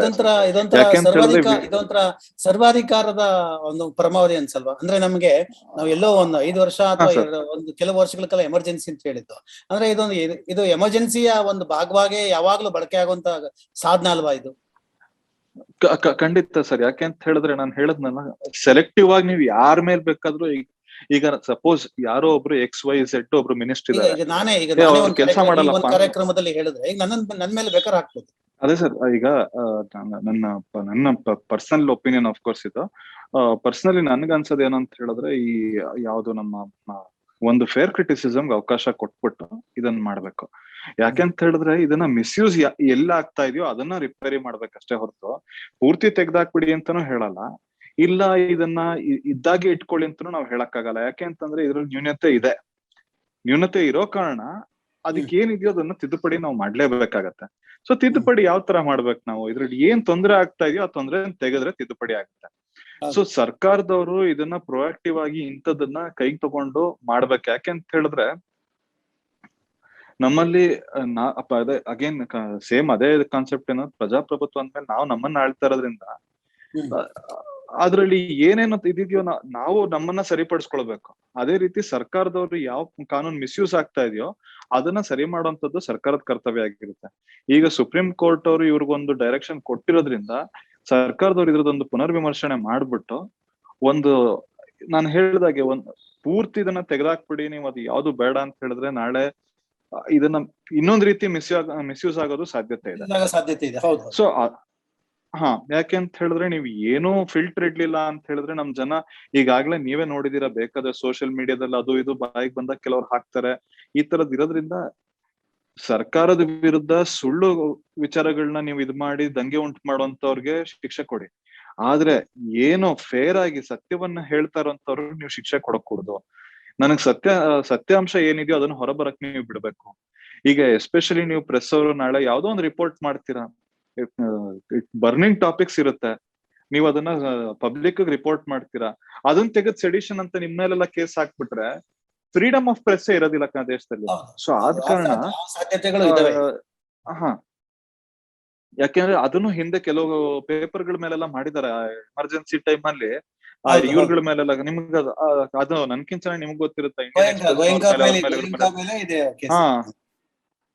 ಇದೊಂಥರ ಸರ್ವಾಧಿಕಾರದ ಒಂದು ಪರಮಾವಧಿ ಅನ್ಸಲ್ವಾ? ಅಂದ್ರೆ ನಾವ್ ಎಲ್ಲೋ ಒಂದು 5 ವರ್ಷ ಅಥವಾ ಒಂದು ಕೆಲವು ವರ್ಷಗಳ ಕಾಲ ಎಮರ್ಜೆನ್ಸಿ ಅಂತ ಹೇಳಿದ್ದು, ಅಂದ್ರೆ ಇದು ಎಮರ್ಜೆನ್ಸಿಯ ಒಂದು ಭಾಗವಾಗಿ ಯಾವಾಗ್ಲೂ ಬಳಕೆ ಆಗುವಂತ ಸಾಧನ ಅಲ್ವಾ ಇದು? ಖಂಡಿತ ಸರ್. ಯಾಕೆ ಅಂತ ಹೇಳಿದ್ರೆ ನಾನು ಹೇಳದ್ನಲ್ಲ, ಸೆಲೆಕ್ಟಿವ್ ಆಗಿ ನೀವು ಯಾರ ಮೇಲ್ ಬೇಕಾದ್ರೂ ಈಗ ಸಪೋಸ್ ಯಾರೋ ಒಬ್ರು XYZ ಒಬ್ರು ಮಿನಿಸ್ಟರ್ ಈಗ ಇದಾರೆ, ಈಗ ನಾನೇ ಈಗ ಏ, ನಾನೇ ಅವ್ರು ಒಂದು ಕೆಲ್ಸ ಮಾಡಲ್ಲಪ್ಪ ಒಂದು ಅಂತ. ಕಾರ್ಯಕ್ರಮದಲ್ಲಿ ಹೇಳಿದ್ರೆ ಈಗ ನನ್ನ ಮೇಲೆ ಬೇಕಾದ್ರೆ ಹಾಕ್ಬೋದು. ಅದೇ ಸರ್, ಈಗ ನನ್ನ ಪರ್ಸನಲ್ ಒಪಿನಿಯನ್ ಆಫ್ ಕೋರ್ಸ್ ಇದು. ಪರ್ಸನಲಿ ನನ್ಗ ಅನ್ಸೋದು ಏನಂತ ಹೇಳಿದ್ರೆ, ಈ ಯಾವ್ದು ನಮ್ಮ ಒಂದು ಫೇರ್ ಕ್ರಿಟಿಸಿಸಮ್ ಅವಕಾಶ ಕೊಟ್ಬಿಟ್ಟು ಇದನ್ನ ಮಾಡ್ಬೇಕು. ಯಾಕೆಂತ ಹೇಳಿದ್ರೆ ಇದನ್ನ ಮಿಸ್ಯೂಸ್ ಎಲ್ಲ ಆಗ್ತಾ ಇದೆಯೋ ಅದನ್ನ ರಿಪೇರಿ ಮಾಡ್ಬೇಕಷ್ಟೇ ಹೊರತು ಪೂರ್ತಿ ತೆಗ್ದಾಕ್ಬಿಡಿ ಅಂತಾನು ಹೇಳಲ್ಲ, ಇಲ್ಲ ಇದನ್ನ ಇದ್ದಾಗೆ ಇಟ್ಕೊಳ್ಳಿ ಅಂತಾನು ನಾವ್ ಹೇಳಕ್ಕಾಗಲ್ಲ. ಯಾಕೆ ಅಂತಂದ್ರೆ ಇದ್ರಲ್ಲಿ ನ್ಯೂನತೆ ಇರೋ ಕಾರಣ ಅದಕ್ಕೆ ಏನಿದೆಯೋ ಅದನ್ನ ತಿದ್ದುಪಡಿ ನಾವು ಮಾಡ್ಲೇಬೇಕಾಗತ್ತೆ. ಸೊ ತಿದ್ದುಪಡಿ ಯಾವ ತರ ಮಾಡ್ಬೇಕು ನಾವು, ಇದ್ರಲ್ಲಿ ಏನ್ ತೊಂದರೆ ಆಗ್ತಾ ಇದೆಯೋ ಆ ತೊಂದರೆ ತೆಗೆದ್ರೆ ತಿದ್ದುಪಡಿ ಆಗುತ್ತೆ. ಸೊ ಸರ್ಕಾರದವರು ಇದನ್ನ ಪ್ರೊಆಕ್ಟಿವ್ ಆಗಿ ಇಂಥದನ್ನ ಕೈಗೆ ತಗೊಂಡು ಮಾಡ್ಬೇಕು. ಯಾಕೆ ಅಂತ ಹೇಳಿದ್ರೆ ನಮ್ಮಲ್ಲಿ ಅದೇ ಅಗೇನ್ ಸೇಮ್ ಅದೇ ಕಾನ್ಸೆಪ್ಟ್ ಏನೋ, ಪ್ರಜಾಪ್ರಭುತ್ವ ಅಂದ್ಮೇಲೆ ನಾವು ನಮ್ಮನ್ನ ಆಳ್ತಾ ಇರೋದ್ರಿಂದ ಅದ್ರಲ್ಲಿ ಏನೇನು ಇದೆಯೋ ನಾವು ನಮ್ಮನ್ನ ಸರಿಪಡಿಸ್ಕೊಳ್ಬೇಕು. ಅದೇ ರೀತಿ ಸರ್ಕಾರದವ್ರು ಯಾವ ಕಾನೂನು ಮಿಸ್ಯೂಸ್ ಆಗ್ತಾ ಇದೆಯೋ ಅದನ್ನ ಸರಿ ಮಾಡುವಂತದ್ದು ಸರ್ಕಾರದ ಕರ್ತವ್ಯ ಆಗಿರುತ್ತೆ. ಈಗ ಸುಪ್ರೀಂ ಕೋರ್ಟ್ ಅವರು ಇವ್ರಿಗೊಂದು ಡೈರೆಕ್ಷನ್ ಕೊಟ್ಟಿರೋದ್ರಿಂದ ಸರ್ಕಾರದವ್ರು ಇದ್ರದೊಂದು ಪುನರ್ವಿಮರ್ಶನೆ ಮಾಡ್ಬಿಟ್ಟು ಒಂದು, ನಾನು ಹೇಳಿದಾಗೆ ಒಂದು ಪೂರ್ತಿ ಇದನ್ನ ತೆಗೆದಾಕ್ಬಿಡಿ ನೀವು, ಅದು ಯಾವ್ದು ಬೇಡ ಅಂತ ಹೇಳಿದ್ರೆ ನಾಳೆ ಇದನ್ನ ಇನ್ನೊಂದ್ ರೀತಿ ಮಿಸ್ಯೂಸ್ ಆಗೋದು ಸಾಧ್ಯತೆ ಇದೆ. ಸೊ ಯಾಕೆ ಅಂತ ಹೇಳಿದ್ರೆ ನೀವು ಏನೂ ಫಿಲ್ಟರ್ ಇಡ್ಲಿಲ್ಲ ಅಂತ ಹೇಳಿದ್ರೆ ನಮ್ ಜನ ಈಗಾಗ್ಲೇ ನೀವೇ ನೋಡಿದೀರಾ, ಬೇಕಾದ್ರೆ ಸೋಷಿಯಲ್ ಮೀಡಿಯಾದಲ್ಲಿ ಅದು ಇದು ಬಾಯಿಗೆ ಬಂದಾಗ ಕೆಲವ್ರು ಹಾಕ್ತಾರೆ. ಈ ತರದ್ ಇರೋದ್ರಿಂದ ಸರ್ಕಾರದ ವಿರುದ್ಧ ಸುಳ್ಳು ವಿಚಾರಗಳನ್ನ ನೀವು ಇದ್ ಮಾಡಿ ದಂಗೆ ಉಂಟು ಮಾಡುವಂತವ್ರಿಗೆ ಶಿಕ್ಷೆ ಕೊಡಿ, ಆದ್ರೆ ಏನೋ ಫೇರ್ ಆಗಿ ಸತ್ಯವನ್ನ ಹೇಳ್ತಾ ಇರೋಂತವ್ರು ನೀವು ಶಿಕ್ಷೆ ಕೊಡக்கூಡ್ದು. ನನಗ್ ಸತ್ಯಾಂಶ ಏನಿದೆಯೋ ಅದನ್ನ ಹೊರಬರಕ್ ನೀವು ಬಿಡ್ಬೇಕು. ಈಗ ಎಸ್ಪೆಷಲಿ ನೀವು ಪ್ರೆಸ್ ಅವರು ನಾಳೆ ಯಾವ್ದೋ ಒಂದು ರಿಪೋರ್ಟ್ ಮಾಡ್ತೀರಾ, ಬರ್ನಿಂಗ್ ಟಾಪಿಕ್ಸ್ ಇರುತ್ತೆ, ನೀವು ಅದನ್ನ ಪಬ್ಲಿಕ್ ರಿಪೋರ್ಟ್ ಮಾಡ್ತೀರಾ, ಅದನ್ನ ತೆಗೆದ್ ಸೆಡಿಷನ್ ಅಂತ ನಿಮ್ ಮೇಲೆಲ್ಲ ಕೇಸ್ ಹಾಕ್ಬಿಟ್ರೆ ಫ್ರೀಡಮ್ ಆಫ್ ಪ್ರೆಸ್ ಇರೋದಿಲ್ಲ ದೇಶದಲ್ಲಿ. ಸೊ ಆದ ಕಾರಣ ಯಾಕೆಂದ್ರೆ ಅದನ್ನು ಹಿಂದೆ ಕೆಲವು ಪೇಪರ್ಗಳ ಮೇಲೆಲ್ಲ ಮಾಡಿದಾರೆ ಎಮರ್ಜೆನ್ಸಿ ಟೈಮ್ ಅಲ್ಲಿ ಇವ್ರಗಳ ಮೇಲೆಲ್ಲ. ನಿಮ್ಗ ಅದು ನನ್ಕಿಂತ ನಿಮ್ಗೆ ಗೊತ್ತಿರುತ್ತೆ,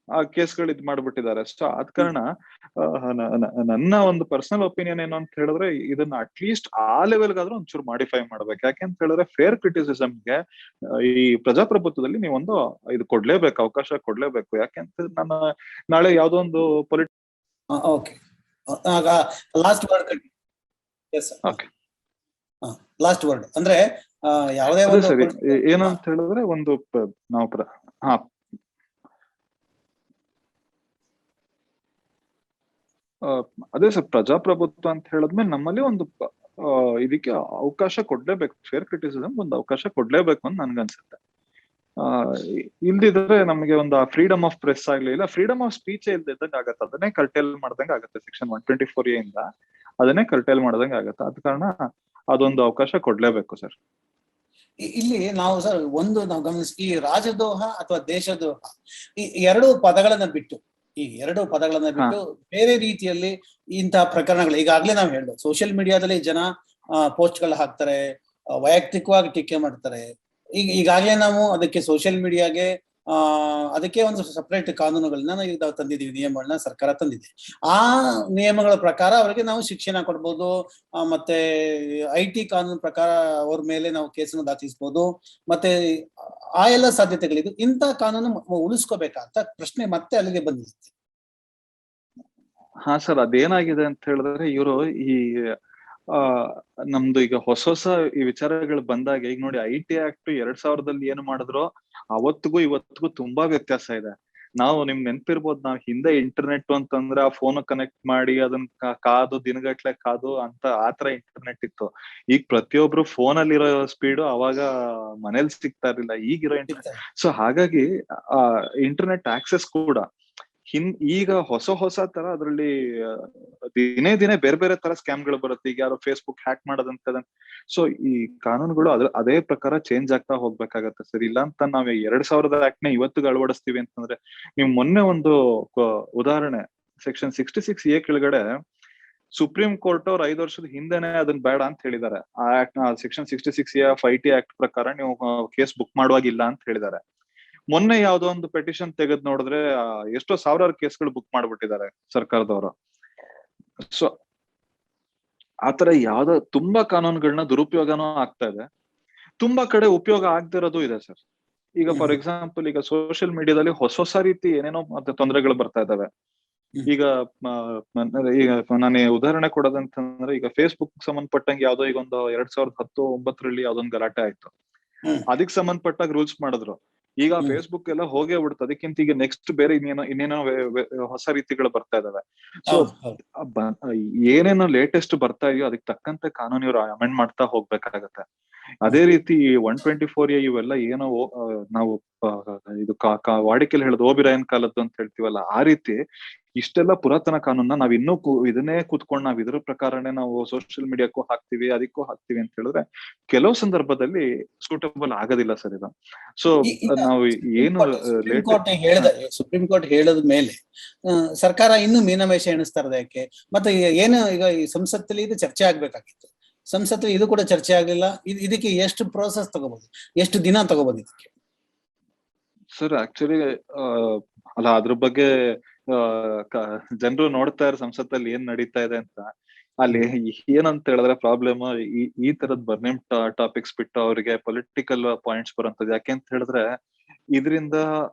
ಆ ಕೇಸ್ಗಳು ಇದ್ ಮಾಡ್ಬಿಟ್ಟಿದ್ದಾರೆ. ಸೊ ಆದ ಕಾರಣ ನನ್ನ ಒಂದು ಪರ್ಸನಲ್ ಒಪಿನಿಯನ್ ಏನು ಅಂತ ಹೇಳಿದ್ರೆ ಇದನ್ನ ಅಟ್ಲೀಸ್ಟ್ ಆ ಲೆವೆಲ್ಗಾದ್ರೂ ಒಂಚೂರು ಮಾಡಿಫೈ ಮಾಡ್ಬೇಕು. ಯಾಕೆಂತ ಹೇಳಿದ್ರೆ ಫೇರ್ ಕ್ರಿಟಿಸಿಸಮ್ಗೆ ಈ ಪ್ರಜಾಪ್ರಭುತ್ವದಲ್ಲಿ ನೀವೊಂದು ಇದು ಕೊಡ್ಲೇಬೇಕು, ಅವಕಾಶ ಕೊಡ್ಲೇಬೇಕು. ಯಾಕೆಂತ ನಾನು ನಾಳೆ ಯಾವ್ದೋ ಒಂದು ಲಾಸ್ಟ್ ವರ್ಡ್ ಅಂದ್ರೆ ಯಾವುದೇ ಸರಿ ಏನಂತ ಹೇಳಿದ್ರೆ ಒಂದು ನಾವು ಅದೇ ಸರ್, ಪ್ರಜಾಪ್ರಭುತ್ವ ಅಂತ ಹೇಳಿದ್ಮೇಲೆ ನಮ್ಮಲ್ಲಿ ಒಂದು ಇದಕ್ಕೆ ಅವಕಾಶ ಕೊಡ್ಲೇಬೇಕು, ಫೇರ್ ಕ್ರಿಟಿಸಿಸಮ್ ಒಂದು ಅವಕಾಶ ಕೊಡ್ಲೇಬೇಕು ಅಂತ ನನ್ಗನ್ಸುತ್ತೆ. ಇಲ್ದಿದ್ರೆ ನಮಗೆ ಒಂದು ಫ್ರೀಡಮ್ ಆಫ್ ಪ್ರೆಸ್ ಆಗ್ಲಿಲ್ಲ, ಫ್ರೀಡಮ್ ಆಫ್ ಸ್ಪೀಚ್ ಇಲ್ದಿದ್ದಂಗೆ ಆಗತ್ತೆ, ಅದನ್ನೇ ಕರ್ಟೇಲ್ ಮಾಡ್ದಂಗೆ ಆಗತ್ತೆ. ಸೆಕ್ಷನ್ 124A ಇಂದ ಅದನ್ನೇ ಕರ್ಟೇಲ್ ಮಾಡ್ದಂಗೆ ಆಗತ್ತೆ. ಆದ ಕಾರಣ ಅದೊಂದು ಅವಕಾಶ ಕೊಡ್ಲೇಬೇಕು ಸರ್. ಇಲ್ಲಿ ನಾವು ಸರ್ ನಾವು ಗಮನಿಸಿ, ಈ ರಾಜದ್ರೋಹ ಅಥವಾ ದೇಶದ್ರೋಹ ಈ ಎರಡು ಪದಗಳನ್ನ ಬಿಟ್ಟು ಬೇರೆ ರೀತಿಯಲ್ಲಿ ಇಂತಹ ಪ್ರಕರಣಗಳು ಈಗಾಗ್ಲೇ ನಾವು ಹೇಳಿದ್ವಿ. ಸೋಷಿಯಲ್ ಮೀಡಿಯಾದಲ್ಲಿ ಜನ ಪೋಸ್ಟ್ಗಳು ಹಾಕ್ತಾರೆ, ವೈಯಕ್ತಿಕವಾಗಿ ಟೀಕೆ ಮಾಡ್ತಾರೆ. ಈಗಾಗ್ಲೇ ನಾವು ಅದಕ್ಕೆ ಸೋಷಿಯಲ್ ಮೀಡಿಯಾಗೆ ಅದಕ್ಕೆ ಒಂದು ಸಪರೇಟ್ ಕಾನೂನುಗಳನ್ನ ನಾವು ತಂದಿದ್ದೀವಿ, ನಿಯಮಗಳನ್ನ ಸರ್ಕಾರ ತಂದಿದೆ. ಆ ನಿಯಮಗಳ ಪ್ರಕಾರ ಅವರಿಗೆ ನಾವು ಶಿಕ್ಷಣ ಕೊಡ್ಬೋದು, ಮತ್ತೆ IT ಕಾನೂನು ಪ್ರಕಾರ ಅವ್ರ ಮೇಲೆ ನಾವು ಕೇಸನ್ನು ದಾಖಲಿಸಬಹುದು, ಮತ್ತೆ ಆ ಎಲ್ಲ ಸಾಧ್ಯತೆಗಳಿದ್ದು. ಇಂಥ ಕಾನೂನು ಉಳಿಸ್ಕೋಬೇಕಂತ ಪ್ರಶ್ನೆ ಮತ್ತೆ ಅಲ್ಲಿಗೆ ಬಂದಿರುತ್ತೆ. ಹಾ ಸರ್, ಅದೇನಾಗಿದೆ ಅಂತ ಹೇಳಿದ್ರೆ ಇವರು ಈ ನಮ್ದು ಈಗ ಹೊಸ ಈ ವಿಚಾರಗಳು ಬಂದಾಗ, ಈಗ ನೋಡಿ IT ಆಕ್ಟ್ 2000ದಲ್ಲಿ ಏನು ಮಾಡಿದ್ರು ಅವತ್ತಿಗೂ ಇವತ್ತಿಗೂ ತುಂಬಾ ವ್ಯತ್ಯಾಸ ಇದೆ. ನಾವು ನಿಮ್ಗೆ ನೆನ್ಪಿರ್ಬೋದು, ನಾವ್ ಹಿಂದೆ ಇಂಟರ್ನೆಟ್ ಅಂತಂದ್ರೆ ಆ ಫೋನ್ ಕನೆಕ್ಟ್ ಮಾಡಿ ಅದನ್ನ ಕಾದು ದಿನಗಟ್ಲೆ ಕಾದು ಅಂತ ಆತರ ಇಂಟರ್ನೆಟ್ ಇತ್ತು. ಈಗ ಪ್ರತಿಯೊಬ್ರು ಫೋನ್ ಅಲ್ಲಿ ಇರೋ ಸ್ಪೀಡು ಅವಾಗ ಮನೇಲಿ ಸಿಗ್ತಾ ಇರ್ಲಿಲ್ಲ, ಈಗಿರೋ ಇಂಟರ್ನೆಟ್. ಸೊ ಹಾಗಾಗಿ ಇಂಟರ್ನೆಟ್ ಆಕ್ಸೆಸ್ ಕೂಡ ಈಗ ಹೊಸ ತರ ಅದ್ರಲ್ಲಿ ದಿನೇ ಬೇರೆ ಬೇರೆ ತರ ಸ್ಕ್ಯಾಮ್ಗಳು ಬರುತ್ತೆ. ಈಗ ಯಾರೋ ಫೇಸ್ಬುಕ್ ಹ್ಯಾಕ್ ಮಾಡೋದಂತ. ಸೊ ಈ ಕಾನೂನುಗಳು ಅದೇ ಪ್ರಕಾರ ಚೇಂಜ್ ಆಗ್ತಾ ಹೋಗ್ಬೇಕಾಗತ್ತೆ ಸರ್. ಇಲ್ಲ ಅಂತ ನಾವ್ 2000 ಆಕ್ಟ್ ನ ಇವತ್ತಿಗೆ ಅಳವಡಿಸ್ತೀವಿ ಅಂತಂದ್ರೆ, ನೀವು ಮೊನ್ನೆ ಒಂದು ಉದಾಹರಣೆ, ಸೆಕ್ಷನ್ 66A ಕೆಳಗಡೆ ಸುಪ್ರೀಂ ಕೋರ್ಟ್ ಅವ್ರು 5 ವರ್ಷದ ಹಿಂದೆನೆ ಅದನ್ನ ಬೇಡ ಅಂತ ಹೇಳಿದ್ದಾರೆ. ಆ act section 66A of IT act ಪ್ರಕಾರ ನೀವು ಕೇಸ್ ಬುಕ್ ಮಾಡುವಾಗಿಲ್ಲ ಅಂತ ಹೇಳಿದ್ದಾರೆ. ಮೊನ್ನೆ ಯಾವ್ದೋ ಒಂದು ಪೆಟಿಷನ್ ತೆಗೆದ್ ನೋಡಿದ್ರೆ ಎಷ್ಟೋ ಸಾವಿರಾರು ಕೇಸ್ಗಳು ಬುಕ್ ಮಾಡ್ಬಿಟ್ಟಿದ್ದಾರೆ ಸರ್ಕಾರದವರು. ಸೊ ಆತರ ಯಾವ್ದೋ ತುಂಬಾ ಕಾನೂನುಗಳನ್ನ ದುರುಪಯೋಗನೂ ಆಗ್ತಾ ಇದೆ. ತುಂಬಾ ಕಡೆ ಉಪಯೋಗ ಆಗ್ದಿರೋದು ಇದೆ ಸರ್. ಈಗ ಫಾರ್ ಎಕ್ಸಾಂಪಲ್ ಈಗ ಸೋಷಿಯಲ್ ಮೀಡಿಯಾದಲ್ಲಿ ಹೊಸ ರೀತಿ ಏನೇನೋ ಮತ್ತೆ ತೊಂದರೆಗಳು ಬರ್ತಾ ಇದಾವೆ. ಈಗ ಈಗ ನಾನು ಉದಾಹರಣೆ ಕೊಡೋದಂತಂದ್ರೆ, ಈಗ ಫೇಸ್ಬುಕ್ ಸಂಬಂಧಪಟ್ಟಂಗೆ ಯಾವ್ದೋ ಈಗ ಒಂದು 2010-9 ಯಾವ್ದೊಂದು ಗಲಾಟೆ ಆಯ್ತು. ಅದಕ್ಕೆ ಸಂಬಂಧಪಟ್ಟಾಗ ರೂಲ್ಸ್ ಮಾಡಿದ್ರು. ಈಗ ಫೇಸ್ಬುಕ್ ಎಲ್ಲ ಹೋಗೇ ಬಿಡುತ್ತೆ. ಅದಕ್ಕಿಂತ ಈಗ ನೆಕ್ಸ್ಟ್ ಬೇರೆ ಇನ್ನೇನೋ ಹೊಸ ರೀತಿಗಳು ಬರ್ತಾ ಇದಾವೆ. ಸೊ ಏನೇನೋ ಲೇಟೆಸ್ಟ್ ಬರ್ತಾ ಇದೆಯೋ ಅದಕ್ಕೆ ತಕ್ಕಂತೆ ಕಾನೂನು ಇವರು ಅಮೆಂಡ್ ಮಾಡ್ತಾ ಹೋಗ್ಬೇಕಾಗತ್ತೆ. ಅದೇ ರೀತಿ 124A ಇವೆಲ್ಲ ಏನೋ ನಾವು ಇದು ವಾಡಿಕೆಯಲ್ಲಿ ಹೇಳೋದು ಓಬಿರಾಯನ್ ಕಾಲದ್ದು ಅಂತ ಹೇಳ್ತೀವಲ್ಲ, ಆ ರೀತಿ ಇಷ್ಟೆಲ್ಲ ಪುರಾತನ ಕಾನೂನ್ನ ನಾವ್ ಇನ್ನೂ ಇದನ್ನೇ ಕೂತ್ಕೊಂಡು ನಾವ್ ಇದ್ರ ಪ್ರಕಾರನೇ ನಾವು ಸೋಷಿಯಲ್ ಮೀಡಿಯಾಕ್ಕೂ ಹಾಕ್ತಿವಿ, ಅದಕ್ಕೂ ಹಾಕ್ತಿವಿ ಅಂತ ಹೇಳಿದ್ರೆ ಕೆಲವು ಸಂದರ್ಭದಲ್ಲಿ ಸೂಟಬಲ್ ಆಗೋದಿಲ್ಲ ಸರ್ ಇದು. ಸೊ ನಾವು ಏನು ಸುಪ್ರೀಂ ಕೋರ್ಟ್ ಹೇಳದ ಮೇಲೆ ಸರ್ಕಾರ ಇನ್ನೂ ಮೀನಮೇಷ ಎಣಿಸ್ತಾ ಇರೋದು ಯಾಕೆ? ಮತ್ತೆ ಏನು ಈಗ ಈ ಸಂಸತ್ತಲ್ಲಿ ಇದು ಚರ್ಚೆ ಆಗ್ಬೇಕಾಗಿತ್ತು, ಸಂಸತ್ತು ಇದು ಕೂಡ ಚರ್ಚೆ ಆಗ್ಲಿಲ್ಲ. ಇದಕ್ಕೆ ಎಷ್ಟು ಪ್ರೋಸೆಸ್ ತಗೋಬಹುದು, ಎಷ್ಟು ದಿನ ತಗೋಬಹುದು ಇದಕ್ಕೆ? ಸರ್ ಆಕ್ಚುಲಿ ಅಲ್ಲ, ಅದ್ರ ಬಗ್ಗೆ ಜನರು ನೋಡ್ತಾ ಇರೋ ಸಂಸತ್ತಲ್ಲಿ ಏನ್ ನಡೀತಾ ಇದೆ ಅಂತ. ಅಲ್ಲಿ ಏನಂತ ಹೇಳಿದ್ರೆ ಪ್ರಾಬ್ಲಮ್ ಈ ತರದ್ ಬರ್ನಿಂಗ್ ಟಾಪಿಕ್ಸ್ ಬಿಟ್ಟು ಅವ್ರಿಗೆ ಪೊಲಿಟಿಕಲ್ ಪಾಯಿಂಟ್ಸ್ ಬರೋಂಥದ್ದು. ಯಾಕೆಂತ ಹೇಳಿದ್ರೆ ಇದರಿಂದ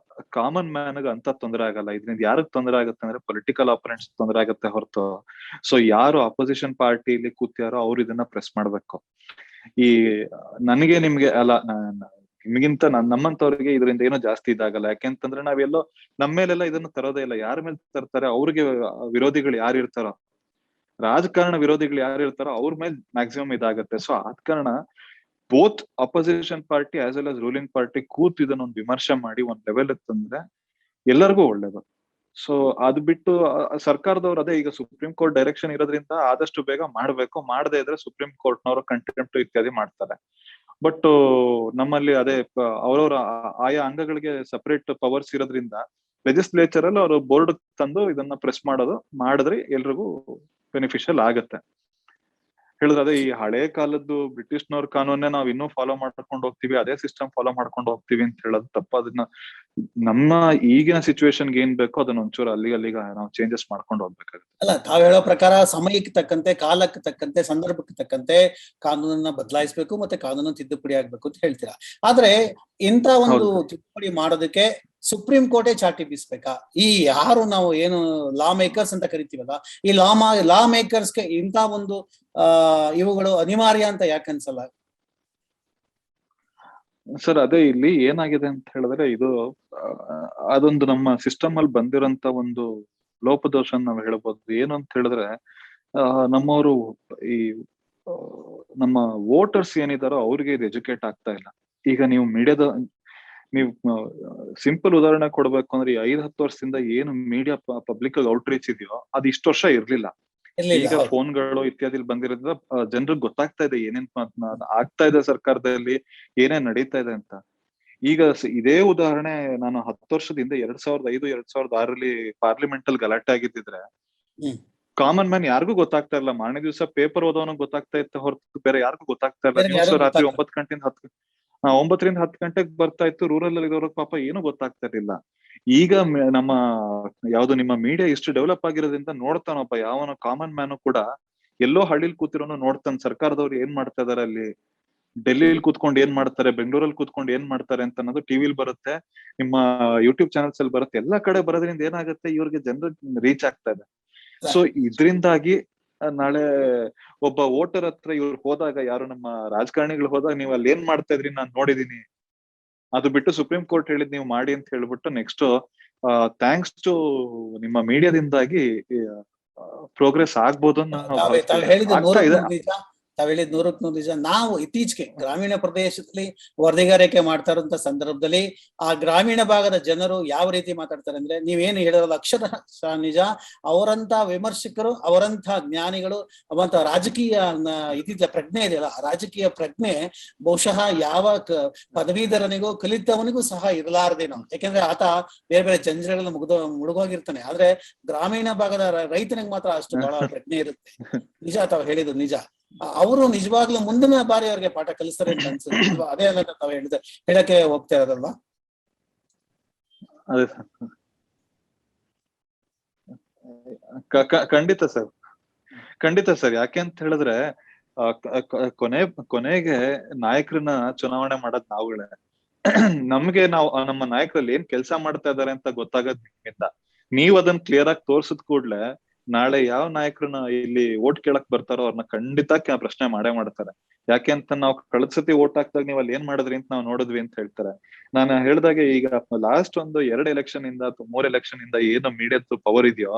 ಕಾಮನ್ ಮ್ಯಾನ್ ಅಂತ ತೊಂದರೆ ಆಗಲ್ಲ. ಇದರಿಂದ ಯಾರಿಗ್ ತೊಂದರೆ ಆಗುತ್ತೆ ಅಂದ್ರೆ ಪೊಲಿಟಿಕಲ್ ಆಪೋನೆಂಟ್ಸ್ ತೊಂದರೆ ಆಗುತ್ತೆ ಹೊರತು. ಸೊ ಯಾರು ಅಪೋಸಿಷನ್ ಪಾರ್ಟಿಲಿ ಕೂತ್ಯಾರೋ ಅವ್ರು ಇದನ್ನ ಪ್ರೆಸ್ ಮಾಡ್ಬೇಕು. ಈ ನನಗೆ ನಿಮ್ಗೆ ಅಲ್ಲ, ನಿಮಗಿಂತ ನಮ್ಮಂತವ್ರಿಗೆ ಇದರಿಂದ ಏನೋ ಜಾಸ್ತಿ ಇದಾಗಲ್ಲ. ಯಾಕೆಂತಂದ್ರೆ ನಾವೆಲ್ಲೋ ನಮ್ಮ ಮೇಲೆಲ್ಲ ಇದನ್ನ ತರೋದೇ ಇಲ್ಲ. ಯಾರ ಮೇಲೆ ತರ್ತಾರೆ? ಅವ್ರಿಗೆ ವಿರೋಧಿಗಳು ಯಾರು ಇರ್ತಾರೋ, ರಾಜಕಾರಣ ವಿರೋಧಿಗಳು ಯಾರು ಇರ್ತಾರೋ ಅವ್ರ ಮೇಲೆ ಮ್ಯಾಕ್ಸಿಮಮ್ ಇದಾಗತ್ತೆ. ಸೊ ಆದ ಕಾರಣ both opposition party as well as ruling party ಕೂತ್ ಇದನ್ನೊಂದು ವಿಮರ್ಶೆ ಮಾಡಿ ಒಂದ್ ಲೆವೆಲ್ ತಂದ್ರೆ ಎಲ್ಲರಿಗೂ ಒಳ್ಳೇದು. ಸೊ ಅದ್ ಬಿಟ್ಟು ಸರ್ಕಾರದವ್ರು ಅದೇ ಈಗ ಸುಪ್ರೀಂ ಕೋರ್ಟ್ ಡೈರೆಕ್ಷನ್ ಇರೋದ್ರಿಂದ ಆದಷ್ಟು ಬೇಗ ಮಾಡ್ಬೇಕು. ಮಾಡದೇ ಇದ್ರೆ ಸುಪ್ರೀಂ ಕೋರ್ಟ್ನವರು ಕಂಟೆಂಪ್ಟ್ ಇತ್ಯಾದಿ ಮಾಡ್ತಾರೆ. ಬಟ್ ನಮ್ಮಲ್ಲಿ ಅದೇ ಅವ್ರವ್ರ ಆಯಾ ಅಂಗಗಳಿಗೆ ಸಪರೇಟ್ ಪವರ್ಸ್ ಇರೋದ್ರಿಂದ ಲೆಜಿಸ್ಲೇಚರ್ ಅಲ್ಲಿ ಅವರು ಬೋರ್ಡ್ ತಂದು ಇದನ್ನ ಪ್ರೆಸ್ ಮಾಡಿದ್ರೆ ಎಲ್ರಿಗೂ ಬೆನಿಫಿಷಿಯಲ್ ಆಗತ್ತೆ. ಹೇಳಿದ್ರೆ ಅದೇ ಈ ಹಳೆ ಕಾಲದ್ದು ಬ್ರಿಟಿಷ್ನವ್ರ ಕಾನೂನೇ ನಾವ್ ಇನ್ನೂ ಫಾಲೋ ಮಾಡ್ಕೊಂಡು ಹೋಗ್ತೀವಿ, ಅದೇ ಸಿಸ್ಟಮ್ ಫಾಲೋ ಮಾಡ್ಕೊಂಡು ಹೋಗ್ತೀವಿ ಅಂತ ಹೇಳೋದು ತಪ್ಪ. ಅದನ್ನ ನಮ್ಮ ಈಗಿನ ಸಿಚುವೇಶನ್ಗೆ ಏನ್ ಬೇಕೋ ಅದನ್ನ ಒಂಚೂರು ಅಲ್ಲಿಗೆ ನಾವು ಚೇಂಜಸ್ ಮಾಡ್ಕೊಂಡು ಹೋಗ್ಬೇಕಾಗುತ್ತೆ. ಅಲ್ಲ, ತಾವ್ ಹೇಳೋ ಪ್ರಕಾರ ಸಮಯಕ್ಕೆ ತಕ್ಕಂತೆ, ಕಾಲಕ್ಕೆ ತಕ್ಕಂತೆ, ಸಂದರ್ಭಕ್ಕೆ ತಕ್ಕಂತೆ ಕಾನೂನನ್ನ ಬದಲಾಯಿಸಬೇಕು, ಮತ್ತೆ ಕಾನೂನು ತಿದ್ದುಪಡಿ ಆಗ್ಬೇಕು ಅಂತ ಹೇಳ್ತೀರಾ. ಆದ್ರೆ ಇಂತ ಒಂದು ತಿದ್ದುಪಡಿ ಮಾಡೋದಕ್ಕೆ ಸುಪ್ರೀಂ ಕೋರ್ಟೇ ಚಾಟಿ ಬೀಸ್ಬೇಕಾ? ಈ ಯಾರು ನಾವು ಏನು ಲಾ ಮೇಕರ್ಸ್ ಅಂತ ಕರಿತೀವಲ್ಲ, ಈ ಲಾ ಮೇಕರ್ಸ್ಗೆ ಇಂತ ಒಂದು ಇವುಗಳು ಅನಿವಾರ್ಯ ಅಂತ ಯಾಕೆ ಅನ್ಸಲ್ಲ? ಸರ್ ಅದೇ ಇಲ್ಲಿ ಏನಾಗಿದೆ ಅಂತ ಹೇಳಿದ್ರೆ, ಇದು ಅದೊಂದು ನಮ್ಮ ಸಿಸ್ಟಮ್ ಅಲ್ಲಿ ಬಂದಿರೋಂತ ಒಂದು ಲೋಪದೋಷ ನಾವು ಹೇಳ್ಬೋದು. ಏನು ಅಂತ ಹೇಳಿದ್ರೆ, ನಮ್ಮವರು ಈ ನಮ್ಮ ವೋಟರ್ಸ್ ಏನಿದಾರೋ ಅವ್ರಿಗೆ ಇದು ಎಜುಕೇಟ್ ಆಗ್ತಾ ಇಲ್ಲ. ಈಗ ನೀವು ನೀವು ಸಿಂಪಲ್ ಉದಾಹರಣೆ ಕೊಡ್ಬೇಕು ಅಂದ್ರೆ, 5-10 ವರ್ಷದಿಂದ ಏನು ಮೀಡಿಯಾ ಪಬ್ಲಿಕ್ ಔಟ್ರೀಚ್ ಇದೆಯೋ ಅದು ಇಷ್ಟು ವರ್ಷ ಇರ್ಲಿಲ್ಲ. ಈಗ ಫೋನ್ಗಳು ಇತ್ಯಾದಿ ಬಂದಿರೋದ್ರಿಂದ ಜನರಿಗೆ ಗೊತ್ತಾಗ್ತಾ ಇದೆ ಏನೇನ್ ಆಗ್ತಾ ಇದೆ ಸರ್ಕಾರದಲ್ಲಿ, ಏನೇನ್ ನಡೀತಾ ಇದೆ ಅಂತ. ಈಗ ಇದೇ ಉದಾಹರಣೆ ನಾನು 10 ವರ್ಷದಿಂದ 2005-2006 ಪಾರ್ಲಿಮೆಂಟ್ ಅಲ್ಲಿ ಗಲಾಟೆ ಆಗಿದ್ದಿದ್ರೆ ಕಾಮನ್ ಮ್ಯಾನ್ ಯಾರಿಗೂ ಗೊತ್ತಾಗ್ತಾ ಇಲ್ಲ. ಮಾರನೇ ದಿವಸ ಪೇಪರ್ ಓದೋನಿಗೆ ಗೊತ್ತಾಗ್ತಾ ಇತ್ತು ಹೊರತು ಬೇರೆ ಯಾರಿಗೂ ಗೊತ್ತಾಗ್ತಾ ಇಲ್ಲ. ನ್ಯೂಸ್ ರಾತ್ರಿ 9 ಗಂಟೆಯಿಂದ 10 ಗಂಟೆಗೆ ಬರ್ತಾ ಇತ್ತು. ರೂರಲ್ ಅಲ್ಲಿ ಇರೋರ್ಗೆ ಪಾಪ ಏನು ಗೊತ್ತಾಗ್ತಾ ಇರ್ಲಿಲ್ಲ. ಈಗ ನಮ್ಮ ಯಾವ್ದು ನಿಮ್ಮ ಮೀಡಿಯಾ ಇಷ್ಟು ಡೆವಲಪ್ ಆಗಿರೋದ್ರಿಂದ ನೋಡ್ತಾನೊಬ್ಬ ಯಾವನ ಕಾಮನ್ ಮ್ಯಾನು ಕೂಡ ಎಲ್ಲೋ ಹಳ್ಳಿಲಿ ಕೂತಿರೋನು ನೋಡ್ತಾನೆ ಸರ್ಕಾರದವ್ರು ಏನ್ ಮಾಡ್ತಾ ಇದಾರೆ, ಅಲ್ಲಿ ಡೆಲ್ಲಿಲಿ ಕೂತ್ಕೊಂಡು ಏನ್ ಮಾಡ್ತಾರೆ, ಬೆಂಗಳೂರಲ್ಲಿ ಕೂತ್ಕೊಂಡು ಏನ್ ಮಾಡ್ತಾರೆ ಅಂತ ಅನ್ನೋದು ಟಿವಿಲಿ ಬರುತ್ತೆ, ನಿಮ್ಮ ಯೂಟ್ಯೂಬ್ ಚಾನಲ್ಸ್ ಅಲ್ಲಿ ಬರುತ್ತೆ. ಎಲ್ಲಾ ಕಡೆ ಬರೋದ್ರಿಂದ ಏನಾಗುತ್ತೆ, ಇವ್ರಿಗೆ ಜನರು ರೀಚ್ ಆಗ್ತಾ ಇದೆ. ಸೊ ಇದ್ರಿಂದಾಗಿ ನಾಳೆ ಒಬ್ಬ ವೋಟರ್ ಹತ್ರ ಇವ್ರು ಹೋದಾಗ, ಯಾರು ನಮ್ಮ ರಾಜಕಾರಣಿಗಳು ಹೋದಾಗ, ನೀವು ಅಲ್ಲಿ ಏನ್ ಮಾಡ್ತಾ ಇದ್ರಿ ನಾನ್ ನೋಡಿದೀನಿ, ಅದು ಬಿಟ್ಟು ಸುಪ್ರೀಂ ಕೋರ್ಟ್ ಹೇಳಿದ್ ನೀವು ಮಾಡಿ ಅಂತ ಹೇಳ್ಬಿಟ್ಟು ನೆಕ್ಸ್ಟ್ ಥ್ಯಾಂಕ್ಸ್ ಟು ನಿಮ್ಮ ಮೀಡಿಯಾದಿಂದಾಗಿ ಪ್ರೋಗ್ರೆಸ್ ಆಗ್ಬೋದು. ತಾವ್ ಹೇಳಿದ್ 100ಕ್ಕೆ 100 ನಿಜ. ನಾವು ಇತ್ತೀಚೆಗೆ ಗ್ರಾಮೀಣ ಪ್ರದೇಶದಲ್ಲಿ ವರದಿಗಾರಿಕೆ ಮಾಡ್ತಾ ಇರುವಂತ ಸಂದರ್ಭದಲ್ಲಿ ಆ ಗ್ರಾಮೀಣ ಭಾಗದ ಜನರು ಯಾವ ರೀತಿ ಮಾತಾಡ್ತಾರೆ ಅಂದ್ರೆ, ನೀವೇನು ಹೇಳಿರೋದು ಅಕ್ಷರ ನಿಜ. ಅವರಂತ ವಿಮರ್ಶಕರು, ಅವರಂತ ಜ್ಞಾನಿಗಳು, ಅವಂತ ರಾಜಕೀಯ ಇದಿಲ್ಲ ಪ್ರಜ್ಞೆ ಇದೆಯಲ್ಲ, ರಾಜಕೀಯ ಪ್ರಜ್ಞೆ ಬಹುಶಃ ಯಾವ ಪದವೀಧರನಿಗೂ ಕಲಿತವನಿಗೂ ಸಹ ಇರಲಾರದೇನೋ. ಯಾಕೆಂದ್ರೆ ಆತ ಬೇರೆ ಬೇರೆ ಜಂಜರಗಳನ್ನ ಮುಳುಗೋಗಿರ್ತಾನೆ. ಆದ್ರೆ ಗ್ರಾಮೀಣ ಭಾಗದ ರೈತನಿಗೆ ಮಾತ್ರ ಅಷ್ಟು ಬಹಳ ಪ್ರಜ್ಞೆ ಇರುತ್ತೆ. ನಿಜ, ತಾವ್ ಹೇಳಿದ್ದು ನಿಜ. ಅವರು ನಿಜವಾಗ್ಲೂ ಮುಂದಿನ ಬಾರಿ ಅವ್ರಿಗೆ ಪಾಠ ಕಲಿಸ್ತಾರೆ ಅಂತ ಅನ್ಸುತ್ತೆ. ಅದೇ ಅನ್ನೋದು ತಾವ್ ಹೇಳಕ್ಕೆ ಹೋಗ್ತಾ ಇರೋದಲ್ವಾ? ಅದೇ ಖಂಡಿತ ಸರ್, ಖಂಡಿತ ಸರ್. ಯಾಕೆ ಅಂತ ಹೇಳಿದ್ರೆ ಕೊನೆಗೆ ನಾಯಕರನ್ನ ಚುನಾವಣೆ ಮಾಡೋದ್ ನಾವುಗಳೇ. ನಮ್ಗೆ ನಮ್ಮ ನಾಯಕರಲ್ಲಿ ಏನ್ ಕೆಲಸ ಮಾಡ್ತಾ ಇದಾರೆ ಅಂತ ಗೊತ್ತಾಗದ್ ನಿಮ್ಮಿಂದ. ನೀವ್ ಅದನ್ನ ಕ್ಲಿಯರ್ ಆಗಿ ತೋರ್ಸದ್ ಕೂಡ್ಲೆ ನಾಳೆ ಯಾವ ನಾಯಕರನ್ನ ಇಲ್ಲಿ ಓಟ್ ಕೇಳಕ್ ಬರ್ತಾರೋ ಅವ್ರನ್ನ ಖಂಡಿತ ಪ್ರಶ್ನೆ ಮಾಡೇ ಮಾಡ್ತಾರೆ. ಯಾಕೆ ಅಂತ ನಾವು ಕಳೆದ ಸತಿ ಓಟ್ ಹಾಕ್ದಾಗ ನೀವ್ ಅಲ್ಲಿ ಏನ್ ಮಾಡಿದ್ರಿ ಅಂತ ನಾವ್ ನೋಡಿದ್ವಿ ಅಂತ ಹೇಳ್ತಾರೆ. ನಾನು ಹೇಳ್ದಾಗೆ ಈಗ ಲಾಸ್ಟ್ ಒಂದು 2 ಎಲೆಕ್ಷನ್ ಇಂದ ಅಥವಾ 3 ಎಲೆಕ್ಷನ್ ಇಂದ ಏನು ಮೀಡಿಯಾದ ಪವರ್ ಇದೆಯೋ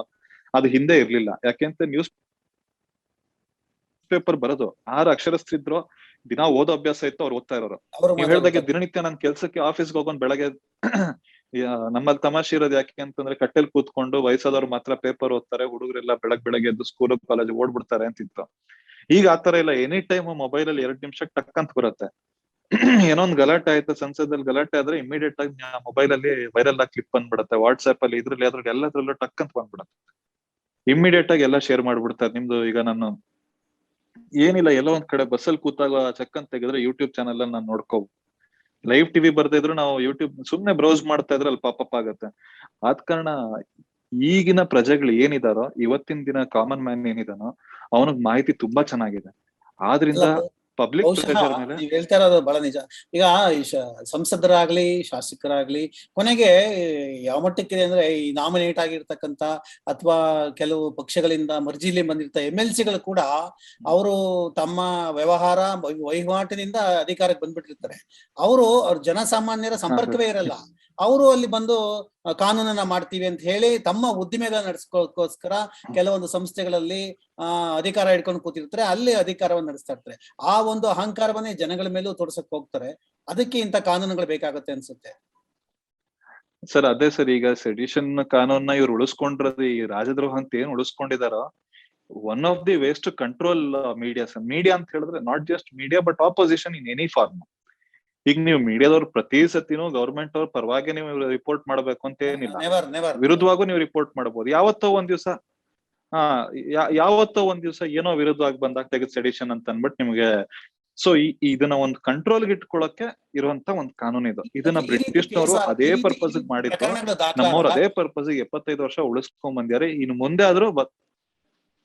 ಅದು ಹಿಂದೆ ಇರ್ಲಿಲ್ಲ. ಯಾಕೆಂತ ನ್ಯೂಸ್ ಪೇಪರ್ ಬರೋದು 6 ಅಕ್ಷರಸ್ಥರಿದ್ರು, ದಿನ ಓದೋ ಅಭ್ಯಾಸ ಇತ್ತು, ಅವ್ರು ಓದ್ತಾ ಇರೋರು. ನೀವ್ ಹೇಳ್ದಾಗೆ ದಿನನಿತ್ಯ ನನ್ ಕೆಲ್ಸಕ್ಕೆ ಆಫೀಸ್ಗೆ ಹೋಗೋನ್ ಬೆಳಗ್ಗೆ ನಮ್ಮಲ್ಲಿ ತಮಾಷೆ ಇರೋದು ಯಾಕೆ ಅಂತಂದ್ರೆ ಕಟ್ಟೆಲ್ ಕೂತ್ಕೊಂಡು ವಯಸ್ಸಾದವ್ರು ಮಾತ್ರ ಪೇಪರ್ ಓದ್ತಾರೆ, ಹುಡುಗರೆಲ್ಲ ಬೆಳಗ್ಗೆ ಎದ್ದು ಸ್ಕೂಲ್ ಕಾಲೇಜ್ ಓಡ್ಬಿಡ್ತಾರೆ ಅಂತಿತ್ತು. ಈಗ ಆತರ ಇಲ್ಲ, ಎನಿ ಟೈಮ್ ಮೊಬೈಲ್ ಅಲ್ಲಿ 2 ನಿಮಿಷಕ್ಕೆ ಟಕ್ ಅಂತ ಬರುತ್ತೆ. ಏನೋ ಒಂದ್ ಗಲಾಟೆ ಆಯ್ತು, ಸಂಸದಲ್ಲಿ ಗಲಾಟೆ ಆದ್ರೆ ಇಮಿಡಿಯೇಟ್ ಆಗಿ ಮೊಬೈಲ್ ಅಲ್ಲಿ ವೈರಲ್ ಆಗಿ ಕ್ಲಿಪ್ ಬಂದ್ಬಿಡುತ್ತೆ, ವಾಟ್ಸ್ಆಪ್ ಅಲ್ಲಿ ಇದ್ರಲ್ಲಿ ಅದ್ರಲ್ಲಿ ಎಲ್ಲದ್ರಲ್ಲೂ ಟಕ್ ಅಂತ ಬಂದ್ಬಿಡುತ್ತೆ. ಇಮಿಡಿಯೇಟ್ ಆಗಿ ಎಲ್ಲ ಶೇರ್ ಮಾಡ್ಬಿಡ್ತಾರೆ. ನಿಮ್ದು ಈಗ ನಾನು ಏನಿಲ್ಲ, ಎಲ್ಲೋ ಒಂದ್ ಕಡೆ ಬಸ್ಸಲ್ಲಿ ಕೂತಾಗ ಚೆಕ್ ಅಂತ ತೆಗೆದ್ರೆ ಯೂಟ್ಯೂಬ್ ಚಾನಲ್ ನಾನು ನೋಡ್ಕೋಬಹುದು. ಲೈವ್ ಟಿವಿ ಬರ್ದೇ ಇದ್ರು ನಾವು ಯೂಟ್ಯೂಬ್ ಸುಮ್ನೆ ಬ್ರೌಸ್ ಮಾಡ್ತಾ ಇದ್ರೆ ಅಲ್ಲಿ ಪಾಪಪ್ ಆಗತ್ತೆ. ಆದ ಕಾರಣ ಈಗಿನ ಪ್ರಜೆಗಳು ಏನಿದಾರೋ, ಇವತ್ತಿನ ದಿನ ಕಾಮನ್ ಮ್ಯಾನ್ ಏನಿದಾನೋ ಅವನಿಗೆ ಮಾಹಿತಿ ತುಂಬಾ ಚೆನ್ನಾಗಿದೆ. ಆದ್ರಿಂದ ಪಬ್ಲಿಕ್ ಪ್ರೆಷರ್ ಮೇಲೆ ನೀವ್ ಹೇಳ್ತಾ ಇರೋದು ಬಹಳ ನಿಜ. ಈಗ ಸಂಸದರಾಗ್ಲಿ ಶಾಸಕರಾಗ್ಲಿ ಕೊನೆಗೆ ಯಾವ ಮಟ್ಟಕ್ಕಿದೆ ಅಂದ್ರೆ ಈ ನಾಮಿನೇಟ್ ಆಗಿರ್ತಕ್ಕಂತ ಅಥವಾ ಕೆಲವು ಪಕ್ಷಗಳಿಂದ ಮರ್ಜಿಲಿ ಬಂದಿರ್ತ MLC ಗಳು ಕೂಡ ಅವರು ತಮ್ಮ ವ್ಯವಹಾರ ವಹಿವಾಟಿನಿಂದ ಅಧಿಕಾರಕ್ಕೆ ಬಂದ್ಬಿಟ್ಟಿರ್ತಾರೆ. ಅವ್ರ ಜನಸಾಮಾನ್ಯರ ಸಂಪರ್ಕವೇ ಇರಲ್ಲ. ಅವರು ಅಲ್ಲಿ ಬಂದು ಕಾನೂನನ್ನ ಮಾಡ್ತೀವಿ ಅಂತ ಹೇಳಿ ತಮ್ಮ ಉದ್ದಿಮೆಗಳನ್ನ ನಡೆಸ್ಕೋಸ್ಕರ ಕೆಲವೊಂದು ಸಂಸ್ಥೆಗಳಲ್ಲಿ ಅಧಿಕಾರ ಹಿಡ್ಕೊಂಡು ಕೂತಿರ್ತಾರೆ, ಅಲ್ಲಿ ಅಧಿಕಾರವನ್ನು ನಡೆಸ್ತಾ ಇರ್ತಾರೆ. ಆ ಒಂದು ಅಹಂಕಾರವನ್ನೇ ಜನಗಳ ಮೇಲೂ ತೋರ್ಸಕ್ ಹೋಗ್ತಾರೆ. ಅದಕ್ಕೆ ಇಂಥ ಕಾನೂನುಗಳು ಬೇಕಾಗುತ್ತೆ ಅನ್ಸುತ್ತೆ. ಸರ್ ಅದೇ ಸರ್, ಈಗ ಸೆಡಿಷನ್ ಕಾನೂನ್ನ ಇವ್ರು ಉಳಿಸ್ಕೊಂಡಿರೋದು ಈ ರಾಜದ್ರೋಹ ಅಂತ ಏನ್ ಉಳಿಸ್ಕೊಂಡಿದಾರೋ, one of the ways to control media. Media ಅಂತ ಹೇಳಿದ್ರೆ not just media but opposition in any form. ಈಗ ನೀವು ಮೀಡಿಯಾದವ್ರು ಪ್ರತಿ ಸತಿನೂ ಗವರ್ಮೆಂಟ್ ಅವ್ರ ಪರವಾಗಿ ನೀವು ರಿಪೋರ್ಟ್ ಮಾಡ್ಬೇಕು ಅಂತ ಏನಿಲ್ಲ, ವಿರುದ್ಧವಾಗೂ ನೀವು ರಿಪೋರ್ಟ್ ಮಾಡಬಹುದು. ಯಾವತ್ತೋ ಒಂದ್ ದಿವಸ ಏನೋ ವಿರುದ್ಧವಾಗಿ ಬಂದಾಗ ತೆಗೆದು ಸೆಡಿಷನ್ ಅಂತ ಅನ್ಬಿಟ್ಟು ನಿಮ್ಗೆ. ಸೊ ಇದನ್ನ ಒಂದು ಕಂಟ್ರೋಲ್ಗೆ ಇಟ್ಕೊಳಕ್ಕೆ ಇರುವಂತ ಒಂದು ಕಾನೂನು ಇದು. ಇದನ್ನ ಬ್ರಿಟಿಷ್ನವರು ಅದೇ ಪರ್ಪಸ್ ಮಾಡಿದ್ರು, ನಮ್ಮವ್ರು ಅದೇ ಪರ್ಪಸ್ 75 ವರ್ಷ ಉಳಿಸ್ಕೊಂಡ್ ಬಂದ್ಯಾರೆ. ಇನ್ನು ಮುಂದೆ ಆದ್ರೂ